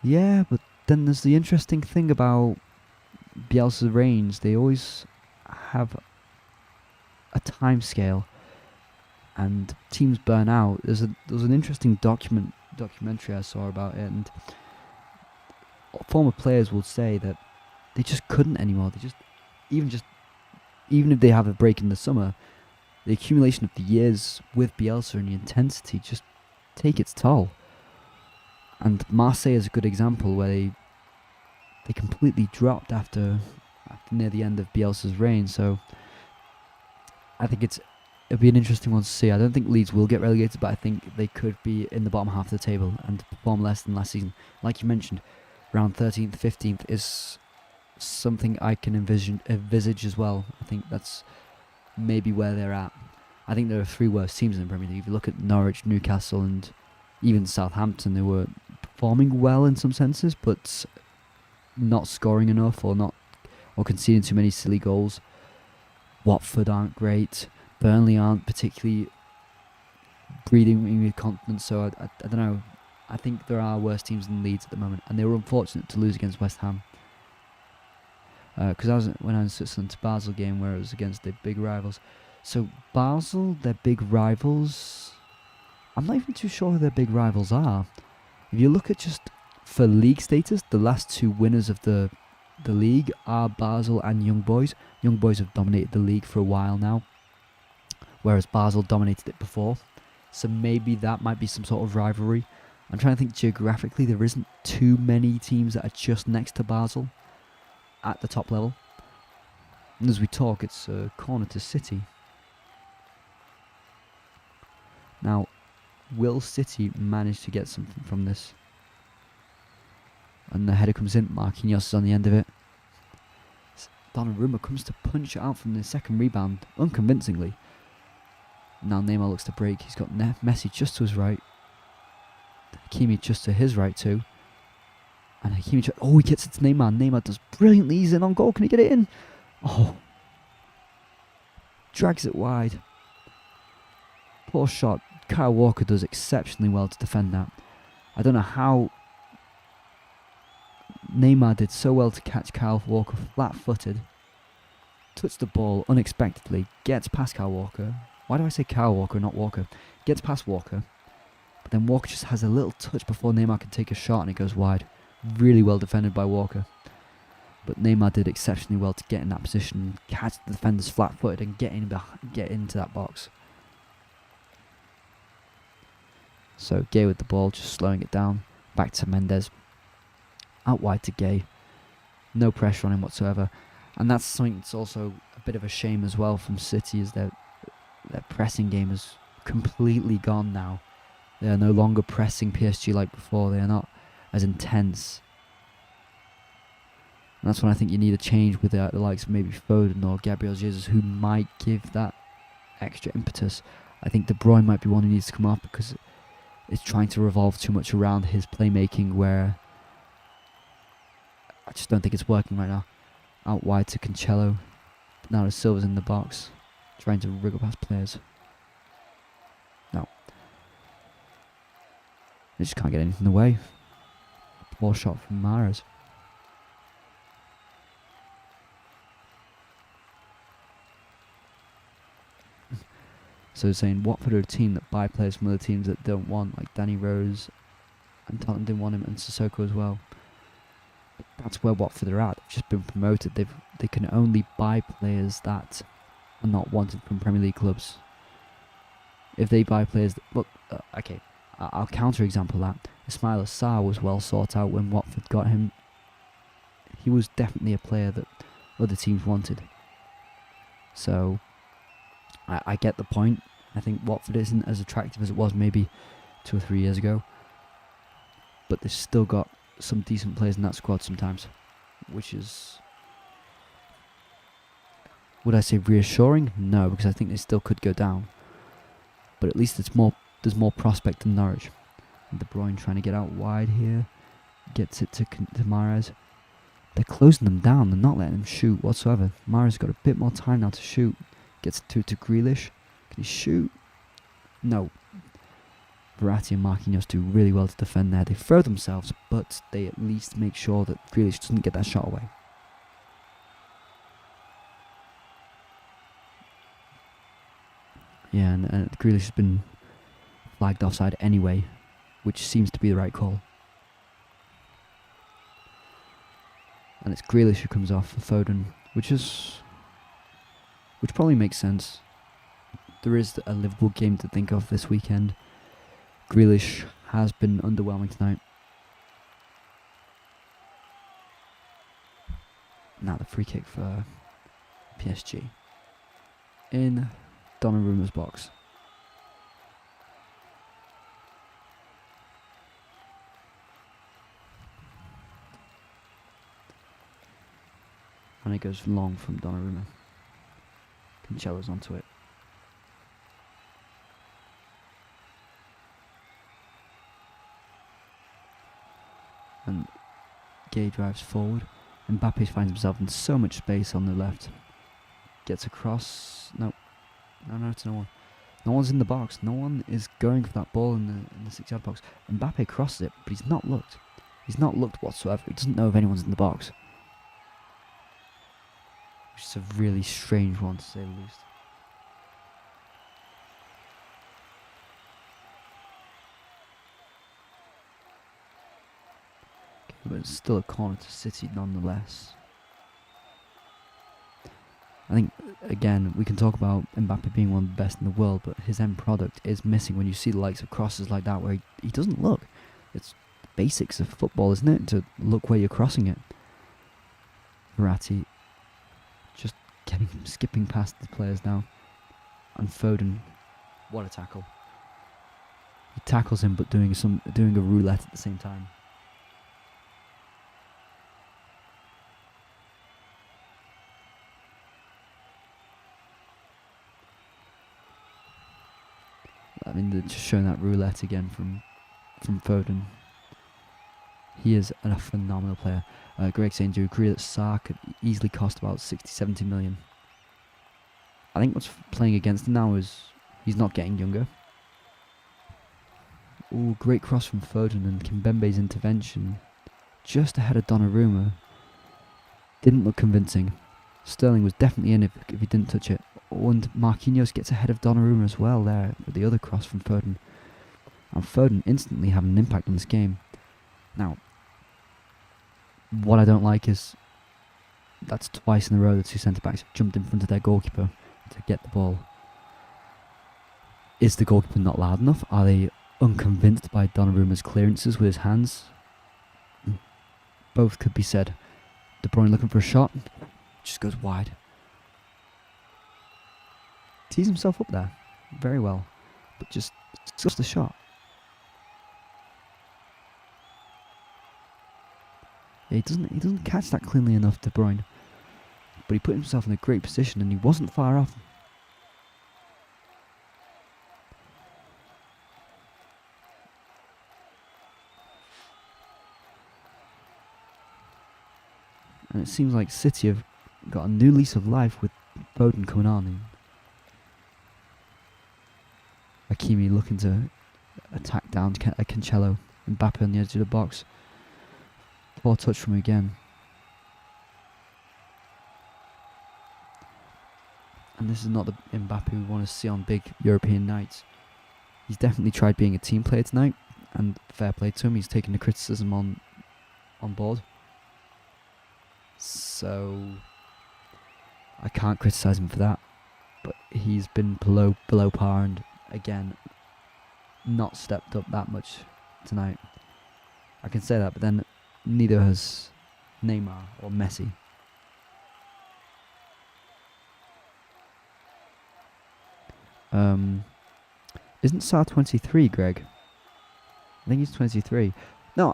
Yeah, but then there's the interesting thing about Bielsa's reigns. They always have a time scale, and teams burn out. There was an interesting documentary I saw about it, and former players will say that they just couldn't anymore. They even if they have a break in the summer, the accumulation of the years with Bielsa and the intensity just take its toll. And Marseille is a good example where they completely dropped after near the end of Bielsa's reign. So I think it'll be an interesting one to see. I don't think Leeds will get relegated, but I think they could be in the bottom half of the table and perform less than last season. Like you mentioned, around 13th, 15th is something I can envisage as well. I think that's maybe where they're at. I think there are 3 worst teams in the Premier League. If you look at Norwich, Newcastle, and even Southampton, they were performing well in some senses, but not scoring enough or conceding too many silly goals. Watford aren't great. Burnley aren't particularly breathing me with confidence. So I don't know. I think there are worse teams than Leeds at the moment, and they were unfortunate to lose against West Ham. Because when I was in Switzerland to Basel game where it was against the big rivals. So Basel, their big rivals, I'm not even too sure who their big rivals are. If you look at just for league status, the last 2 winners of the league are Basel and Young Boys. Young Boys have dominated the league for a while now, whereas Basel dominated it before. So maybe that might be some sort of rivalry. I'm trying to think geographically, there isn't too many teams that are just next to Basel at the top level. And as we talk, it's a corner to City. Now, will City manage to get something from this? And the header comes in, Marquinhos is on the end of it. Donnarumma comes to punch it out from the second rebound, unconvincingly. Now Neymar looks to break, he's got Messi just to his right. Hakimi just to his right too. And Hakimi, he gets it to Neymar. Neymar does brilliantly, he's in on goal, can he get it in? Oh. Drags it wide. Poor shot. Kyle Walker does exceptionally well to defend that. I don't know how Neymar did so well to catch Kyle Walker flat-footed. Touched the ball unexpectedly, gets past Kyle Walker. Why do I say Kyle Walker, not Walker? Gets past Walker. But then Walker just has a little touch before Neymar can take a shot and it goes wide. Really well defended by Walker. But Neymar did exceptionally well to get in that position, catch the defenders flat-footed and get into that box. So Gay with the ball, just slowing it down. Back to Mendes. Out wide to Gay. No pressure on him whatsoever. And that's something that's also a bit of a shame as well from City, is their pressing game is completely gone now. They are no longer pressing PSG like before. They are not as intense. And that's when I think you need a change with the likes of maybe Foden or Gabriel Jesus, who might give that extra impetus. I think De Bruyne might be one who needs to come off because it's trying to revolve too much around his playmaking, where I just don't think it's working right now. Out wide to Cancelo. Now Silva's in the box, trying to wriggle past players. No. They just can't get anything in the way. Poor shot from Mahrez. So saying Watford are a team that buy players from other teams that don't want, like Danny Rose, and Tottenham didn't want him, and Sissoko as well. But that's where Watford are at. They've just been promoted. They can only buy players that are not wanted from Premier League clubs. If they buy players, I'll counter example that. Ismail Assar was well sought out when Watford got him. He was definitely a player that other teams wanted. So I get the point. I think Watford isn't as attractive as it was maybe 2 or 3 years ago. But they've still got some decent players in that squad sometimes. Which is... would I say reassuring? No, because I think they still could go down. But at least there's more prospect than Norwich. And De Bruyne trying to get out wide here. Gets it to Mahrez. They're closing them down. They're not letting him shoot whatsoever. Mahrez got a bit more time now to shoot. Gets it to Grealish. Can he shoot? no, Verratti and Marquinhos do really well to defend there. They throw themselves, but they at least make sure that Grealish doesn't get that shot away. Yeah, and Grealish has been flagged offside anyway, which seems to be the right call. And it's Grealish who comes off for Foden, which probably makes sense. There is a Liverpool game to think of this weekend. Grealish has been underwhelming tonight. Now the free kick for PSG in Donnarumma's box. And it goes long from Donnarumma. Cancelo's onto it. And Gay drives forward. Mbappe finds himself in so much space on the left. Gets across. No, it's no one. No one's in the box. No one is going for that ball in the 6-yard box. Mbappe crosses it, but he's not looked. He's not looked whatsoever. He doesn't know if anyone's in the box. Which is a really strange one, to say the least. Okay, but it's still a corner to City nonetheless. I think, again, we can talk about Mbappe being one of the best in the world, but his end product is missing when you see the likes of crosses like that where he doesn't look. It's the basics of football, isn't it? To look where you're crossing it. Verratti just skipping past the players now. And Foden, what a tackle. He tackles him but doing a roulette at the same time. I mean, they're just showing that roulette again from Foden. He is a phenomenal player. Greg saying, do you agree that Sarr could easily cost about 60-70 million? I think what's playing against him now is he's not getting younger. Ooh, great cross from Foden, and Kimpembe's intervention just ahead of Donnarumma didn't look convincing. Sterling was definitely in if he didn't touch it. Oh, and Marquinhos gets ahead of Donnarumma as well there with the other cross from Foden. And Foden instantly having an impact on this game. Now, what I don't like is that's twice in a row the two centre-backs have jumped in front of their goalkeeper to get the ball. Is the goalkeeper not loud enough? Are they unconvinced by Donnarumma's clearances with his hands? Both could be said. De Bruyne looking for a shot, just goes wide. Tees himself up there very well, but just the shot. Yeah, he doesn't catch that cleanly enough, De Bruyne, but he put himself in a great position and he wasn't far off. And it seems like City have got a new lease of life with Foden coming on. And Hakimi looking to attack down Cancelo. Mbappe on the edge of the box. Poor touch from him again. And this is not the Mbappe we want to see on big European nights. He's definitely tried being a team player tonight, and fair play to him. He's taken the criticism on board. So I can't criticise him for that. But he's been below par, and again, not stepped up that much tonight. I can say that, but then neither has Neymar or Messi. Isn't Sarr 23, Greg? I think he's 23. No,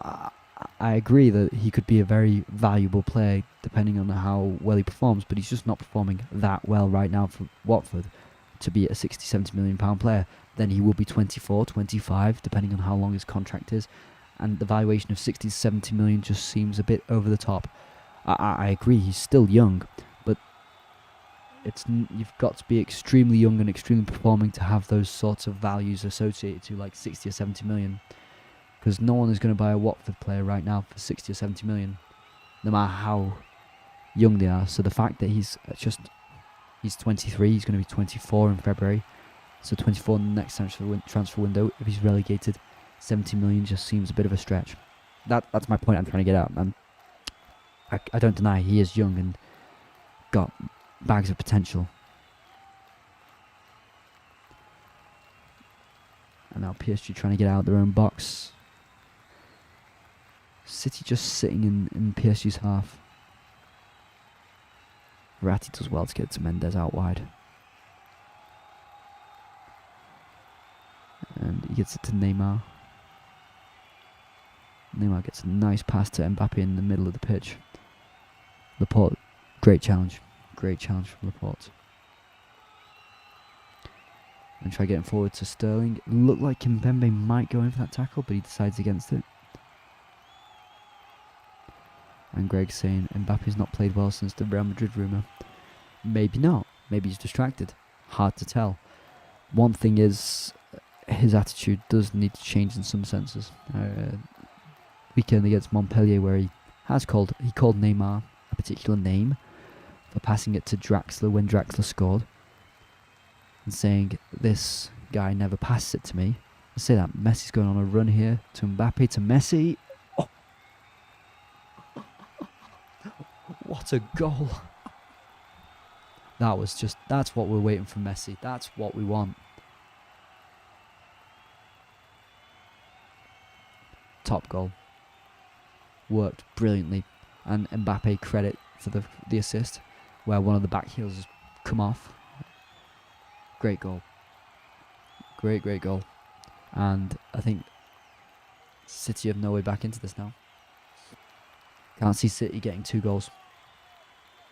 I agree that he could be a very valuable player depending on how well he performs, but he's just not performing that well right now for Watford to be a 60-70 million pound player. Then he will be 24, 25, depending on how long his contract is. And the valuation of 60 to 70 million just seems a bit over the top. I agree, he's still young, but you've got to be extremely young and extremely performing to have those sorts of values associated to like 60 or 70 million. Because no one is going to buy a Watford player right now for 60 or 70 million, no matter how young they are. So the fact that he's 23, he's going to be 24 in February. So 24 in the next transfer window. If he's relegated, 70 million just seems a bit of a stretch. That's my point I'm trying to get at. And I don't deny he is young and got bags of potential. And now PSG trying to get out of their own box. City just sitting in PSG's half. Verratti does well to get to Mendes out wide. And he gets it to Neymar. Neymar gets a nice pass to Mbappe in the middle of the pitch. Laporte, great challenge. Great challenge from Laporte. And try getting forward to Sterling. It looked like Kimpembe might go in for that tackle, but he decides against it. And Greg's saying Mbappe's not played well since the Real Madrid rumour. Maybe not. Maybe he's distracted. Hard to tell. One thing is, his attitude does need to change in some senses. Weekend against Montpellier, where he called Neymar a particular name for passing it to Draxler when Draxler scored, and saying, this guy never passes it to me. I say that Messi's going on a run here to Mbappe, to Messi. Oh. What a goal. That's what we're waiting for Messi. That's what we want. Top goal. Worked brilliantly. And Mbappe credit for the assist, where one of the back heels has come off. Great goal. Great goal. And I think City have no way back into this now. Can't see City getting 2 goals.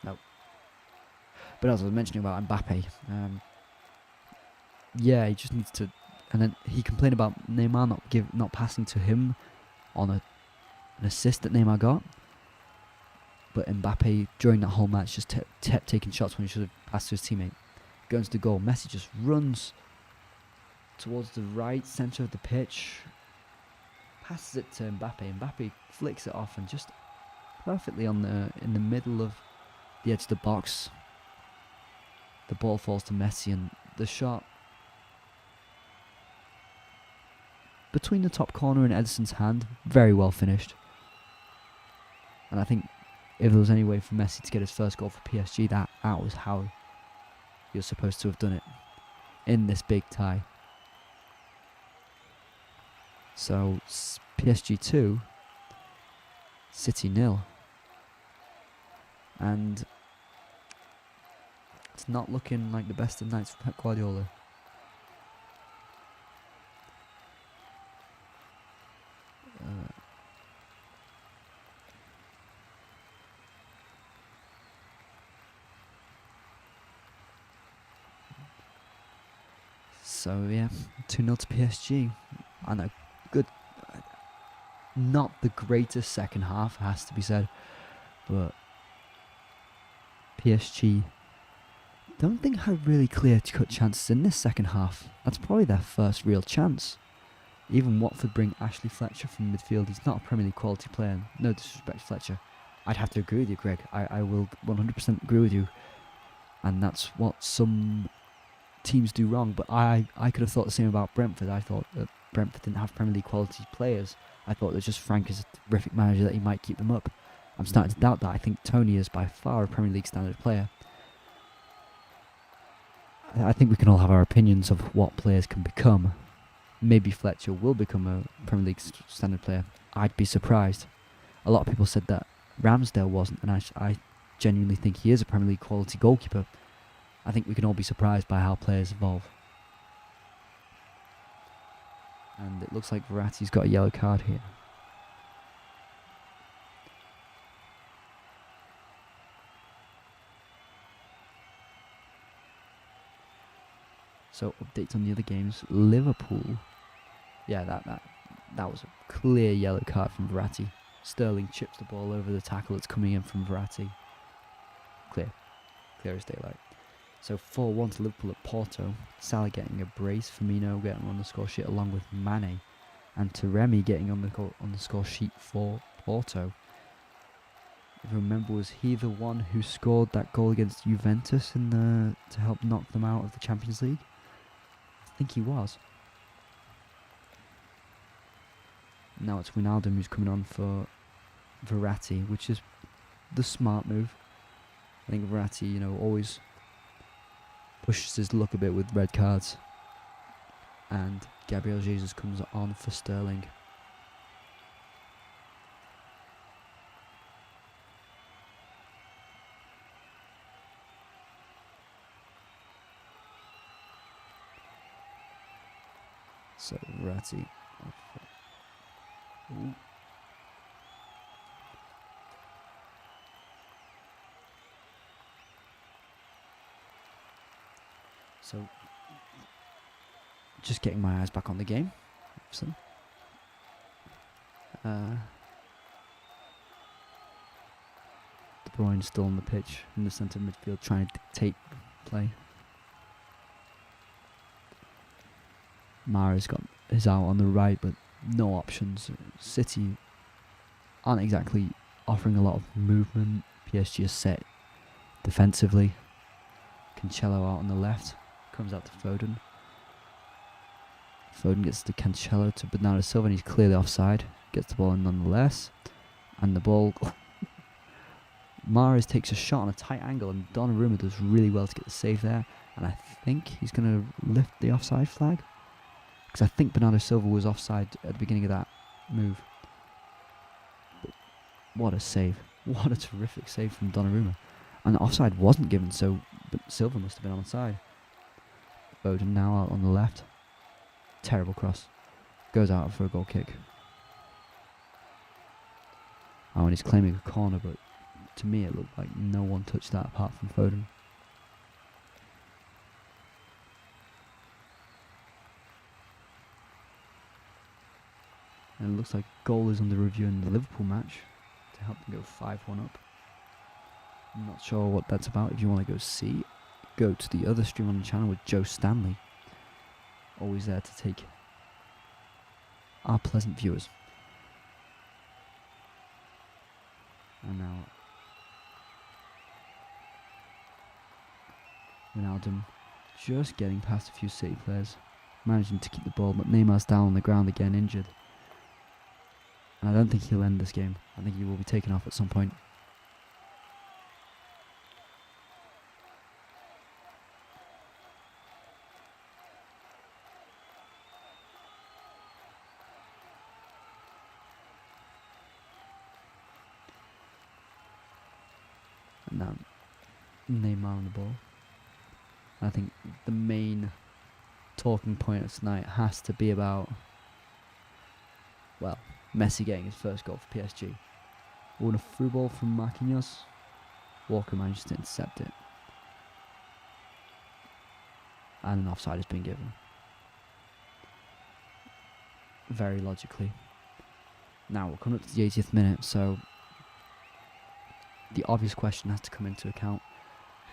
No. But as I was mentioning about Mbappe, yeah, he just needs to. And then he complained about Neymar not passing to him on an assist that Neymar got. But Mbappe during that whole match just kept taking shots when he should have passed to his teammate. Going to the goal, Messi just runs towards the right centre of the pitch, passes it to Mbappe. Mbappe flicks it off and just perfectly in the middle of the edge of the box. The ball falls to Messi, and the shot between the top corner and Edison's hand, very well finished. And I think if there was any way for Messi to get his first goal for PSG, that was how you're supposed to have done it in this big tie. So PSG 2, City 0. And it's not looking like the best of nights for Pep Guardiola. So yeah, 2-0 to PSG. I know, good. Not the greatest second half, has to be said, but PSG don't think had really clear-cut chances in this second half. That's probably their first real chance. Even Watford bring Ashley Fletcher from midfield. He's not a Premier League quality player. No disrespect to Fletcher. I'd have to agree with you, Greg. I will 100% agree with you. And that's what some teams do wrong. But I could have thought the same about Brentford. I thought that Brentford didn't have Premier League quality players. I thought that just Frank is a terrific manager, that he might keep them up. I'm starting to doubt that. I think Tony is by far a Premier League standard player. I think we can all have our opinions of what players can become. Maybe Fletcher will become a Premier League standard player. I'd be surprised. A lot of people said that Ramsdale wasn't, and I genuinely think he is a Premier League quality goalkeeper. I think we can all be surprised by how players evolve. And it looks like Verratti's got a yellow card here. So updates on the other games. Liverpool. Yeah, that was a clear yellow card from Verratti. Sterling chips the ball over the tackle that's coming in from Verratti. Clear as daylight. So 4-1 to Liverpool at Porto. Salah getting a brace, Firmino getting on the score sheet along with Mane, and Taremi getting on the score sheet for Porto. If you remember, was he the one who scored that goal against Juventus to help knock them out of the Champions League? I think he was. Now it's Wijnaldum who's coming on for Verratti, which is the smart move. I think Verratti, always pushes his luck a bit with red cards. And Gabriel Jesus comes on for Sterling. So Verratti. Ooh. So, just getting my eyes back on the game. Obviously. De Bruyne still on the pitch in the centre midfield, trying to dictate play. Mara's got his out on the right, but no options. City aren't exactly offering a lot of movement. PSG is set defensively. Cancelo out on the left, comes out to Foden. Foden gets to Cancelo to Bernardo Silva, and he's clearly offside. Gets the ball in nonetheless, and the ball. Mahrez takes a shot on a tight angle, and Donnarumma does really well to get the save there. And I think he's going to lift the offside flag, because I think Bernardo Silva was offside at the beginning of that move. But what a save. What a terrific save from Donnarumma. And the offside wasn't given, so but Silva must have been on the side. Foden now out on the left. Terrible cross. Goes out for a goal kick. Oh, and he's claiming a corner, but to me it looked like no one touched that apart from Foden. And it looks like goal is under review in the Liverpool match to help them go 5-1 up. I'm not sure what that's about. If you want to go see, go to the other stream on the channel with Joe Stanley. Always there to take our pleasant viewers. And now Wijnaldum just getting past a few City players, managing to keep the ball, but Neymar's down on the ground again, injured. And I don't think he'll end this game. I think he will be taken off at some point. And now Neymar on the ball. I think the main talking point of tonight has to be about, well, Messi getting his first goal for PSG. On a through ball from Marquinhos, Walker manages to intercept it. And an offside has been given. Very logically. Now we're coming up to the 80th minute, so the obvious question has to come into account.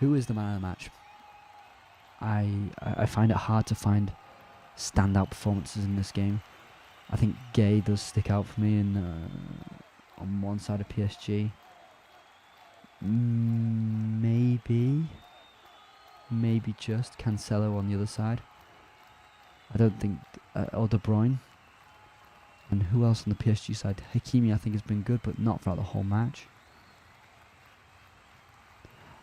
Who is the man of the match? I find it hard to find standout performances in this game. I think Gay does stick out for me on one side of PSG. Maybe just Cancelo on the other side. I don't think, or De Bruyne. And who else on the PSG side? Hakimi, I think, has been good, but not throughout the whole match.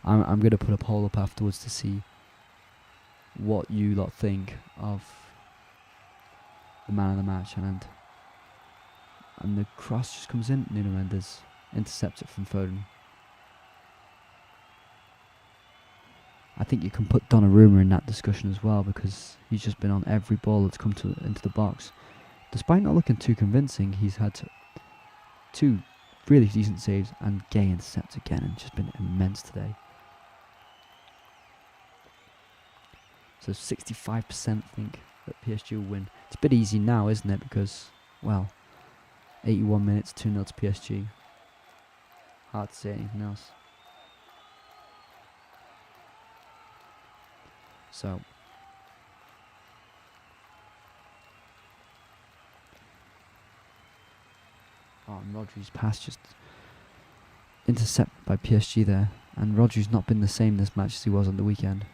I'm going to put a poll up afterwards to see what you lot think of the man of the match, and the cross just comes in. Nuno Mendes intercepts it from Foden. I think you can put Donnarumma in that discussion as well, because he's just been on every ball that's come into the box. Despite not looking too convincing, he's had two really decent saves, and Gay intercepts again, and just been immense today. So 65% think that PSG will win. It's a bit easy now, isn't it? Because, well, 81 minutes, 2-0 to PSG. Hard to say anything else. So and Rodri's pass just intercepted by PSG there, and Rodri's not been the same this match as he was on the weekend.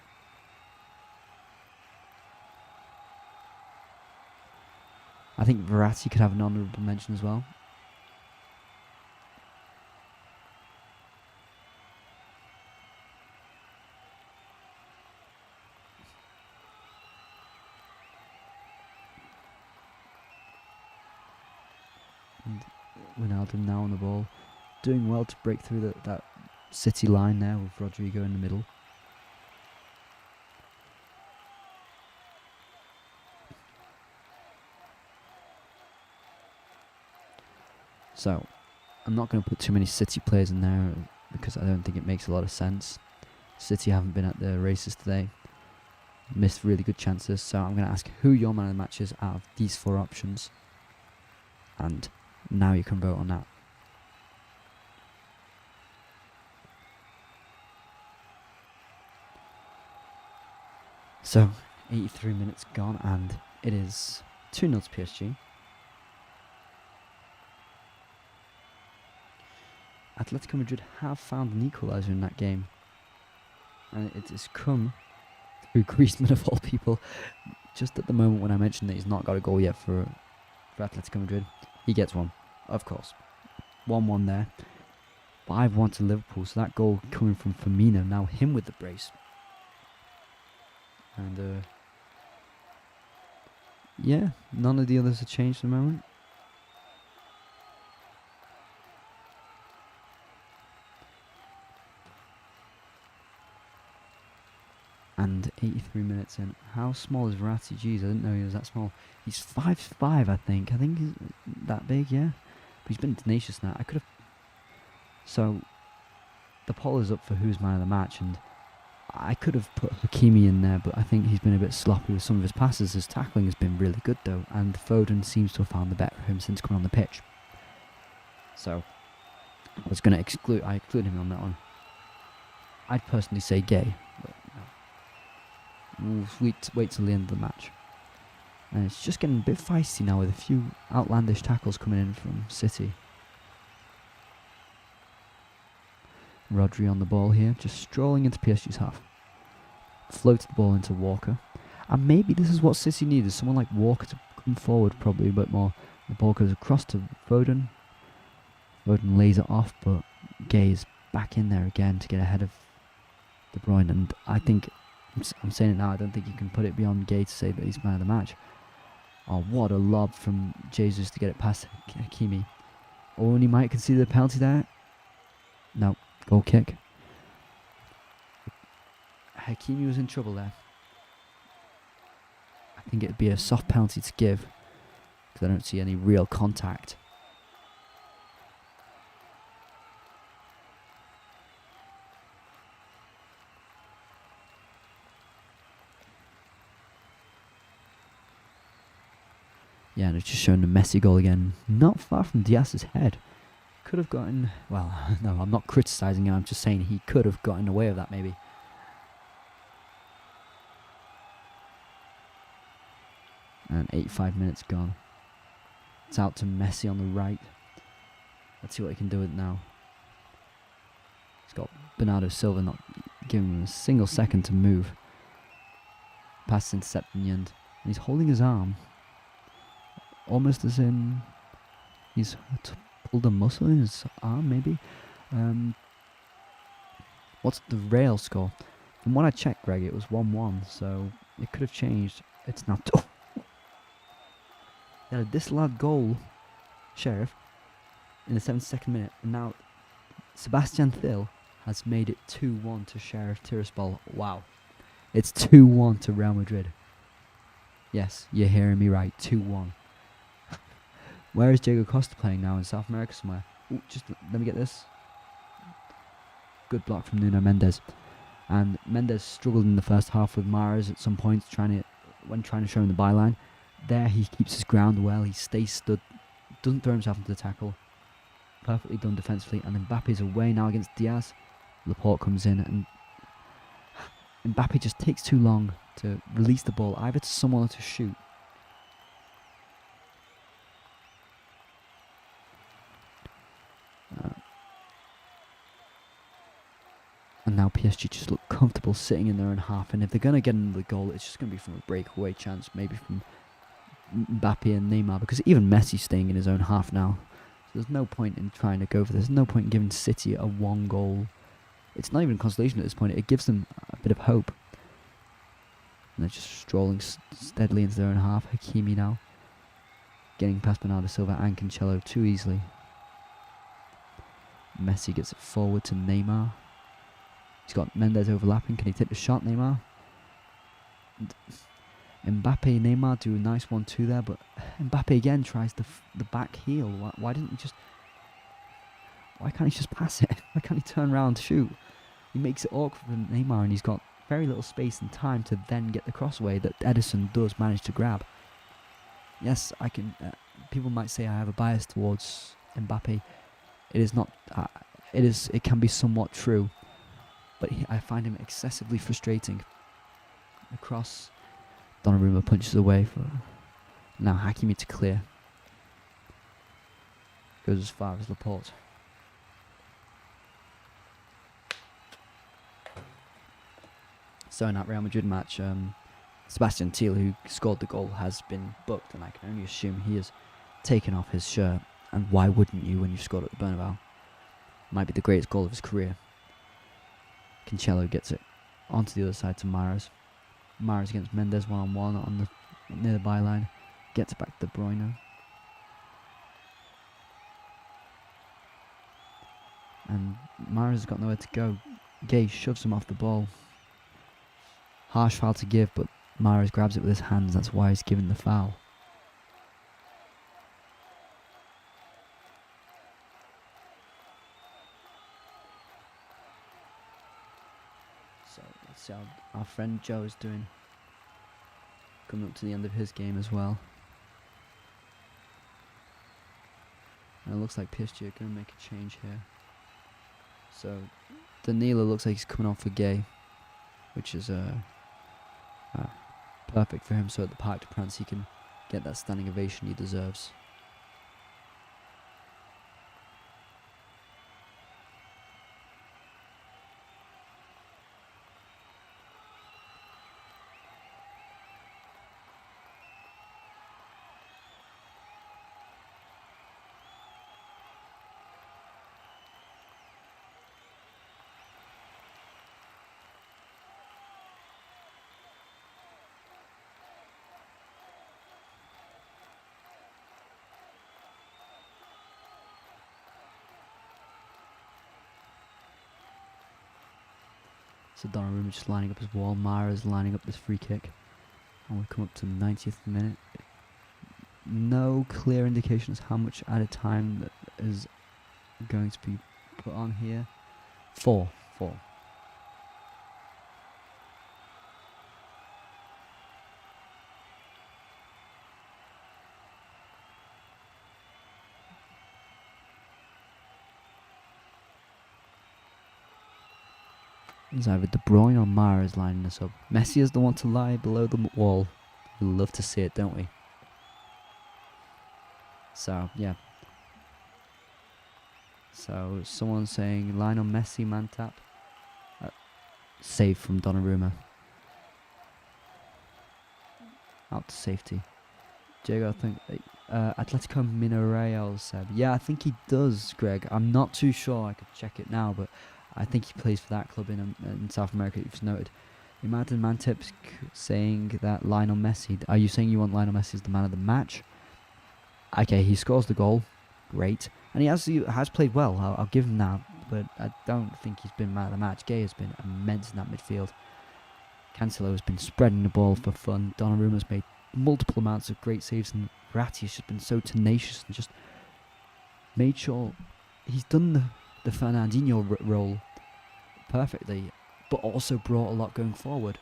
I think Verratti could have an honourable mention as well. And Wijnaldum now on the ball, doing well to break through that City line there with Rodrigo in the middle. So, I'm not going to put too many City players in there because I don't think it makes a lot of sense. City haven't been at the races today. Missed really good chances. So I'm going to ask who your man of the match is out of these 4 options. And now you can vote on that. So, 83 minutes gone and it is 2-0 to PSG. Atletico Madrid have found an equaliser in that game, and it has come through Griezmann of all people. Just at the moment when I mentioned that he's not got a goal yet for Atletico Madrid, he gets one, of course. 1-1 there. 5-1 to Liverpool, so that goal coming from Firmino, now him with the brace. And yeah, none of the others have changed at the moment. And 83 minutes in. How small is Verratti? Jeez, I didn't know he was that small. He's 5'5", I think. I think he's that big, yeah. But he's been tenacious now. I could have... So, the poll is up for who's man of the match, and I could have put Hakimi in there, but I think he's been a bit sloppy with some of his passes. His tackling has been really good, though, and Foden seems to have found the better of him since coming on the pitch. So, I was going to exclude him on that one. I'd personally say Gay, but no. We'll wait till the end of the match. And it's just getting a bit feisty now with a few outlandish tackles coming in from City. Rodri on the ball here, just strolling into PSG's half. Floated the ball into Walker. And maybe this is what City needed, someone like Walker to come forward probably a bit more. The ball goes across to Foden. Foden lays it off, but Gay is back in there again to get ahead of De Bruyne. And I think, I'm saying it now, I don't think you can put it beyond Gay to say that he's man of the match. Oh, what a lob from Jesus to get it past Hakimi. Oh, and he might concede the penalty there. No, goal kick. Hakimi was in trouble there. I think it'd be a soft penalty to give, because I don't see any real contact. Yeah, and it's just showing the Messi goal again. Not far from Diaz's head. Could have gotten... Well, no, I'm not criticising him. I'm just saying he could have gotten away with that, maybe. And 85 minutes gone. It's out to Messi on the right. Let's see what he can do with it now. He's got Bernardo Silva not giving him a single second to move. Pass intercept in the end. And he's holding his arm. Almost as in he's pulled a muscle in his arm, maybe. What's the Real score? From what I checked, Greg, it was 1-1, so it could have changed. It's not. They had a disallowed goal, Sheriff, in the 72nd minute, and now Sebastian Thill has made it 2-1 to Sheriff Tiraspol. Wow. It's 2-1 to Real Madrid. Yes, you're hearing me right, 2-1. Where is Diego Costa playing now? In South America somewhere? Ooh, just let me get this. Good block from Nuno Mendes. And Mendes struggled in the first half with Mahrez at some point when trying to show him the byline. There he keeps his ground well. He stays stood. Doesn't throw himself into the tackle. Perfectly done defensively. And Mbappe's away now against Diaz. Laporte comes in and Mbappe just takes too long. to release the ball either to someone or to shoot. And now PSG just look comfortable sitting in their own half, and if they're going to get another goal, it's just going to be from a breakaway chance, maybe from Mbappe and Neymar, because even Messi's staying in his own half now. So there's no point in trying to go for this. There's no point in giving City a one goal. It's not even consolation at this point. It gives them a bit of hope. And they're just strolling steadily into their own half. Hakimi now getting past Bernardo Silva and Cancelo too easily. Messi gets it forward to Neymar. He's got Mendes overlapping. Can he take the shot, Neymar? And Mbappe, Neymar do a nice 1-2 there, but Mbappe again tries the back heel. Why didn't he just... Why can't he just pass it? Why can't he turn around and shoot? He makes it awkward for Neymar, and he's got very little space and time to then get the crossaway that Edison does manage to grab. Yes, I can... people might say I have a bias towards Mbappe. It is not... it can be somewhat true. But I find him excessively frustrating. Across, Donnarumma punches away for now Hakimi to clear. Goes as far as Laporte. So in that Real Madrid match, Sebastian Thiel, who scored the goal, has been booked, and I can only assume he has taken off his shirt. And why wouldn't you when you scored at the Bernabeu? Might be the greatest goal of his career. Cancelo gets it onto the other side to Mahrez. Mahrez against Mendes one-on-one on the near the byline. Gets it back to De Bruyne. And Mahrez has got nowhere to go. Gay shoves him off the ball. Harsh foul to give, but Mahrez grabs it with his hands. That's why he's given the foul. So let's see how our friend Joe is doing. Coming up to the end of his game as well. And it looks like PSG are going to make a change here. So Danilo looks like he's coming on for Gay, which is perfect for him. So at the Parc des Princes he can get that standing ovation he deserves. So Donnarumma just lining up his wall. Mahrez lining up this free kick. And we come up to the 90th minute. No clear indications how much at a time that is going to be put on here. 4. It's either De Bruyne or Mahrez lining this up. Messi is the one to lie below the wall. We love to see it, don't we? So, yeah. So, someone saying line on Messi, man tap. Save from Donnarumma. Out to safety. Diego, I think... Atletico Mineiro, Seb. Yeah, I think he does, Greg. I'm not too sure. I could check it now, but... I think he plays for that club in South America, you've noted. Imagine Mantip's saying that Lionel Messi... Are you saying you want Lionel Messi as the man of the match? Okay, he scores the goal. Great. And he has played well, I'll give him that. But I don't think he's been man of the match. Gay has been immense in that midfield. Cancelo has been spreading the ball for fun. Donnarumma's made multiple amounts of great saves. And Verratti has just been so tenacious and just made sure... He's done the Fernandinho role perfectly, but also brought a lot going forward.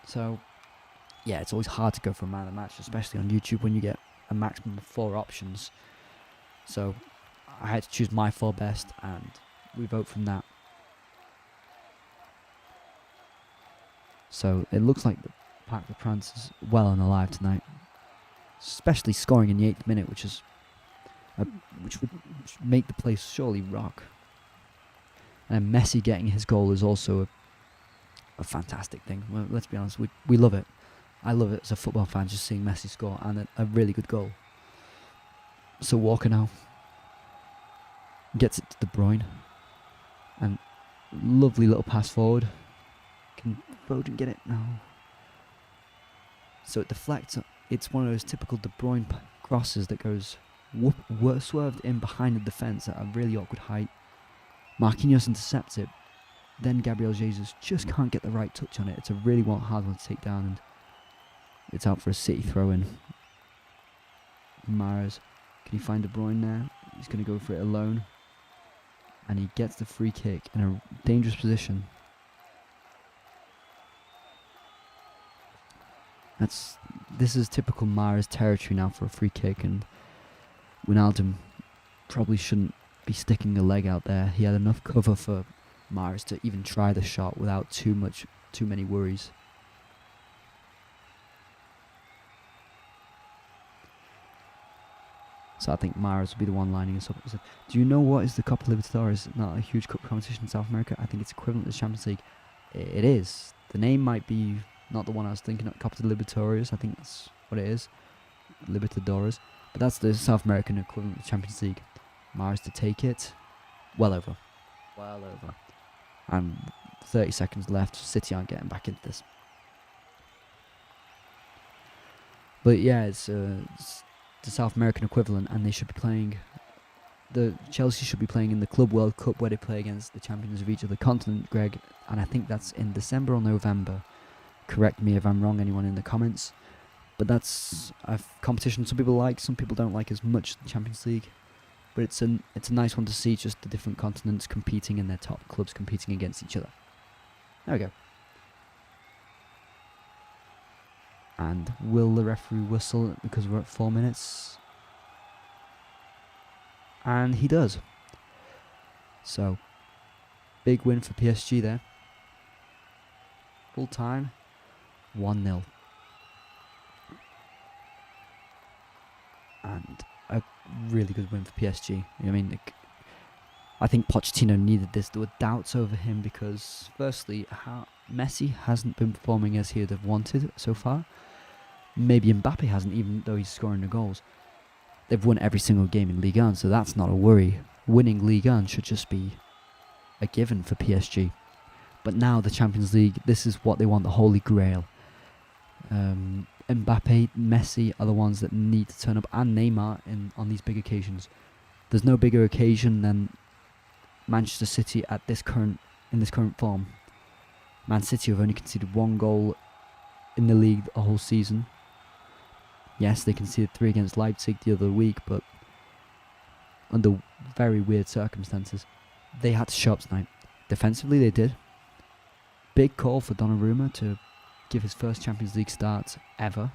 So, yeah, it's always hard to go for a man of the match, especially on YouTube when you get a maximum of 4 options. So, I had to choose my 4 best, and we vote from that. So it looks like the Parc de France is well and alive tonight, especially scoring in the 8th minute, which would make the place surely rock. And Messi getting his goal is also a fantastic thing. Well, let's be honest, we love it. I love it as a football fan, just seeing Messi score, and a really good goal. So Walker now gets it to De Bruyne, and lovely little pass forward. Can Foden get it? No. So it deflects. It's one of those typical De Bruyne crosses that goes swerved in behind the defence at a really awkward height. Marquinhos intercepts it. Then Gabriel Jesus just can't get the right touch on it. It's a really hard one to take down, and it's out for a City throw-in. Mahrez, can he find De Bruyne there? He's going to go for it alone. And he gets the free kick in a dangerous position. This is typical Mahrez territory now for a free kick, and Wijnaldum probably shouldn't be sticking a leg out there. He had enough cover for Mahrez to even try the shot without too many worries. So I think Mahrez will be the one lining us up. So, do you know what is the Copa Libertadores? Not a huge cup competition in South America. I think it's equivalent to the Champions League. It is. The name might be not the one I was thinking of. Copa Libertadores. I think that's what it is. Libertadores. But that's the South American equivalent of Champions League. Mahrez to take it. Well over. And 30 seconds left. City aren't getting back into this. But yeah, it's the South American equivalent, and they should be playing. The Chelsea should be playing in the Club World Cup, where they play against the champions of each other continent, Greg. And I think that's in December or November. Correct me if I'm wrong, anyone in the comments. But that's a competition some people like, some people don't like as much the Champions League. But it's a nice one to see, just the different continents competing and their top clubs competing against each other. There we go. And will the referee whistle because we're at 4 minutes? And he does. So, big win for PSG there. Full time, 1-0. And a really good win for PSG. I mean, I think Pochettino needed this. There were doubts over him because, firstly, Messi hasn't been performing as he would have wanted so far. Maybe Mbappe hasn't, even though he's scoring the goals. They've won every single game in Ligue 1, so that's not a worry. Winning Ligue 1 should just be a given for PSG. But now the Champions League, this is what they want, the Holy Grail. Mbappe, Messi are the ones that need to turn up, and Neymar on these big occasions. There's no bigger occasion than Manchester City in this current form. Man City have only conceded 1 goal in the league a whole season. Yes, they conceded 3 against Leipzig the other week, but under very weird circumstances. They had to show up tonight. Defensively, they did. Big call for Donnarumma to give his first Champions League start ever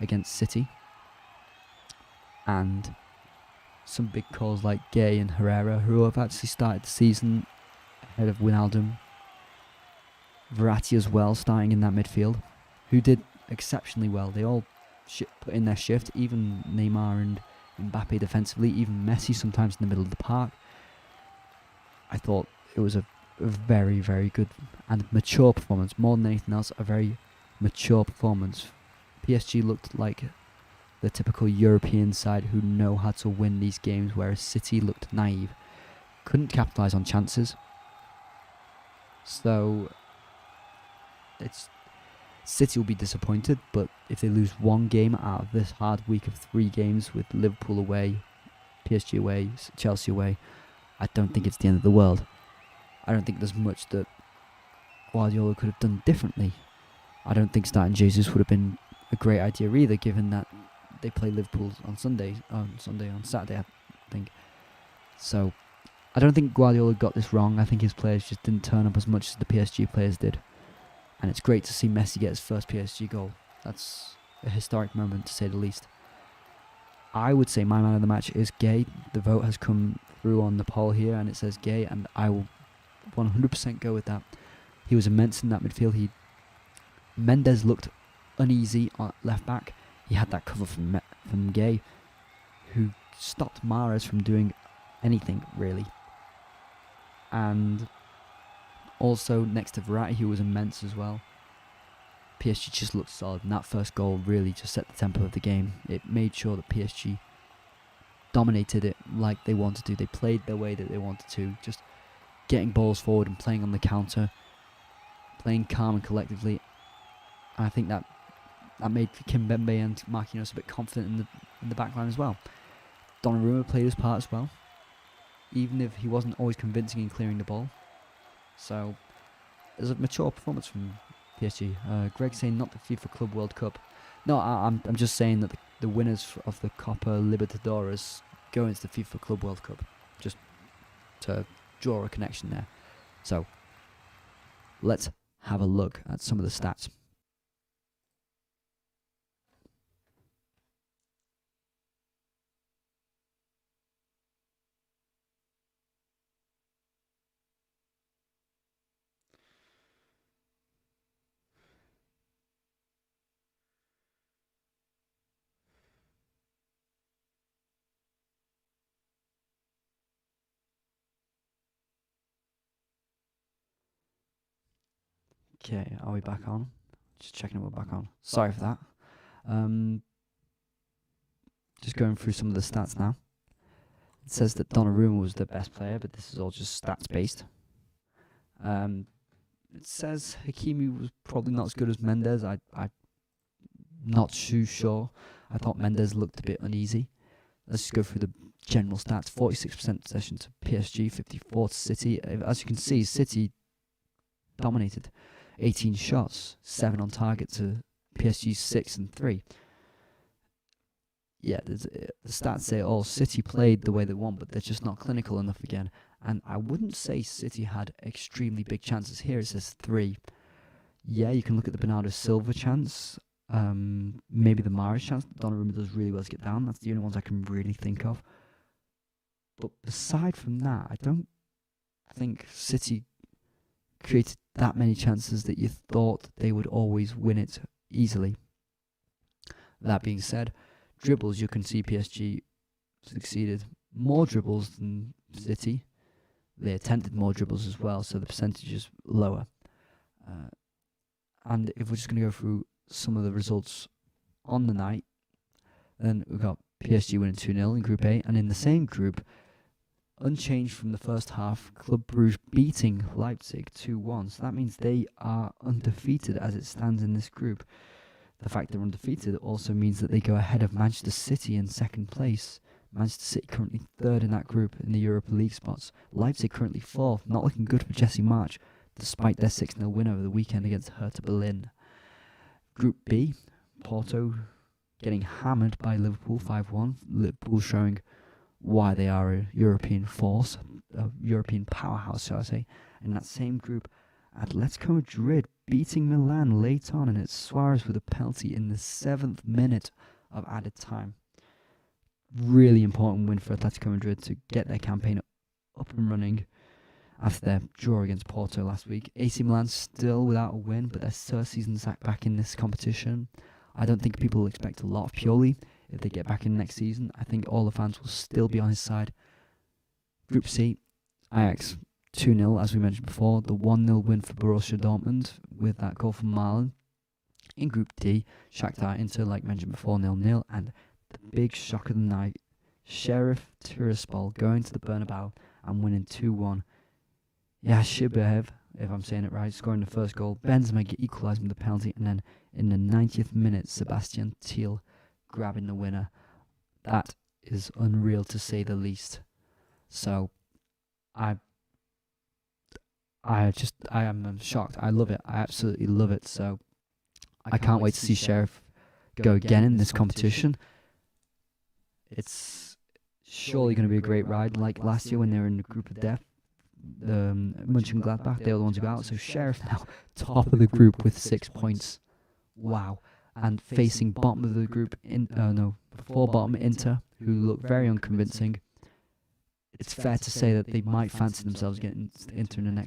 against City. And some big calls like Gay and Herrera, who have actually started the season ahead of Wijnaldum. Verratti as well, starting in that midfield, who did exceptionally well. They all put in their shift, even Neymar and Mbappe defensively, even Messi sometimes in the middle of the park. I thought it was a very, very good and mature performance. More than anything else, a very mature performance. PSG looked like the typical European side who know how to win these games, whereas City looked naive. Couldn't capitalise on chances. So City will be disappointed, but if they lose 1 game out of this hard week of 3 games with Liverpool away, PSG away, Chelsea away, I don't think it's the end of the world. I don't think there's much that Guardiola could have done differently. I don't think starting Jesus would have been a great idea either, given that they play Liverpool on Saturday, I think. So, I don't think Guardiola got this wrong. I think his players just didn't turn up as much as the PSG players did. And it's great to see Messi get his first PSG goal. That's a historic moment, to say the least. I would say my man of the match is Gay. The vote has come through on the poll here, and it says Gay, and I will 100% go with that. He was immense in that midfield. He Mendes looked uneasy on left back. He had that cover from Gay, who stopped Mahrez from doing anything really. And also next to Verratti, who was immense as well. PSG just looked solid, and that first goal really just set the tempo of the game. It made sure that PSG dominated it like they wanted to. They played their way that they wanted to, just getting balls forward and playing on the counter, playing calm and collectively. And I think that made Kimpembe and Marquinhos a bit confident in the back line as well. Donnarumma played his part as well, even if he wasn't always convincing in clearing the ball. So there's a mature performance from PSG. Greg saying not the FIFA Club World Cup. No, I'm just saying that the winners of the Copa Libertadores go into the FIFA Club World Cup, just to draw a connection there. So let's have a look at some of the stats. Okay, are we back on? Just checking if we're back on. Sorry for that. Just going through some of the stats now. It says that Donnarumma was the best player, but this is all just stats based. It says Hakimi was probably not as good as Mendes. I'm not too sure. I thought Mendes looked a bit uneasy. Let's just go through the general stats. 46% possession to PSG, 54 to City. As you can see, City dominated. 18 shots, 7 on target to PSG's 6 and 3. Yeah, the stats say all. City played the way they want, but they're just not clinical enough again. And I wouldn't say City had extremely big chances. Here it says 3. Yeah, you can look at the Bernardo Silva chance. Maybe the Mahrez chance. Donnarumma does really well to get down. That's the only ones I can really think of. But aside from that, I don't think City created that many chances that you thought they would always win it easily. That being said, dribbles, you can see PSG succeeded more dribbles than City. They attempted more dribbles as well, so the percentage is lower. And if we're just going to go through some of the results on the night, then we've got PSG winning 2-0 in Group A, and in the same group, unchanged from the first half, Club Brugge beating Leipzig 2-1. So that means they are undefeated as it stands in this group. The fact they're undefeated also means that they go ahead of Manchester City in second place. Manchester City currently third in that group in the Europa League spots. Leipzig currently fourth, not looking good for Jesse March, despite their 6-0 win over the weekend against Hertha Berlin. Group B, Porto getting hammered by Liverpool 5-1. Liverpool showing why they are a European force, a European powerhouse, shall I say. In that same group, Atletico Madrid beating Milan late on, and it's Suarez with a penalty in the 7th minute of added time. Really important win for Atletico Madrid to get their campaign up and running after their draw against Porto last week. AC Milan still without a win, but their third season back in this competition. I don't think people will expect a lot of Pioli if they get back in next season. I think all the fans will still be on his side. Group C, Ajax 2-0, as we mentioned before. The 1-0 win for Borussia Dortmund with that goal from Marlon. In Group D, Shakhtar Inter, like mentioned before, 0-0. And the big shock of the night, Sheriff Tiraspol going to the Bernabeu and winning 2-1. Yeah, Shibev, if I'm saying it right, scoring the first goal. Benzema equalising with the penalty, and then in the 90th minute, Sebastian Thiel grabbing the winner. That is unreal to say the least. So, I am shocked. I love it. I absolutely love it. So, I can't wait to see Sheriff go again in this competition. It's surely going to be a great ride, like last year when they were in the group of death. Mönchengladbach, they were the ones who got out. So Sheriff now top of the group with 6 points. Wow. And facing bottom of the group, before bottom Inter, who look very unconvincing. It's fair to say that they might fancy themselves getting Inter in the next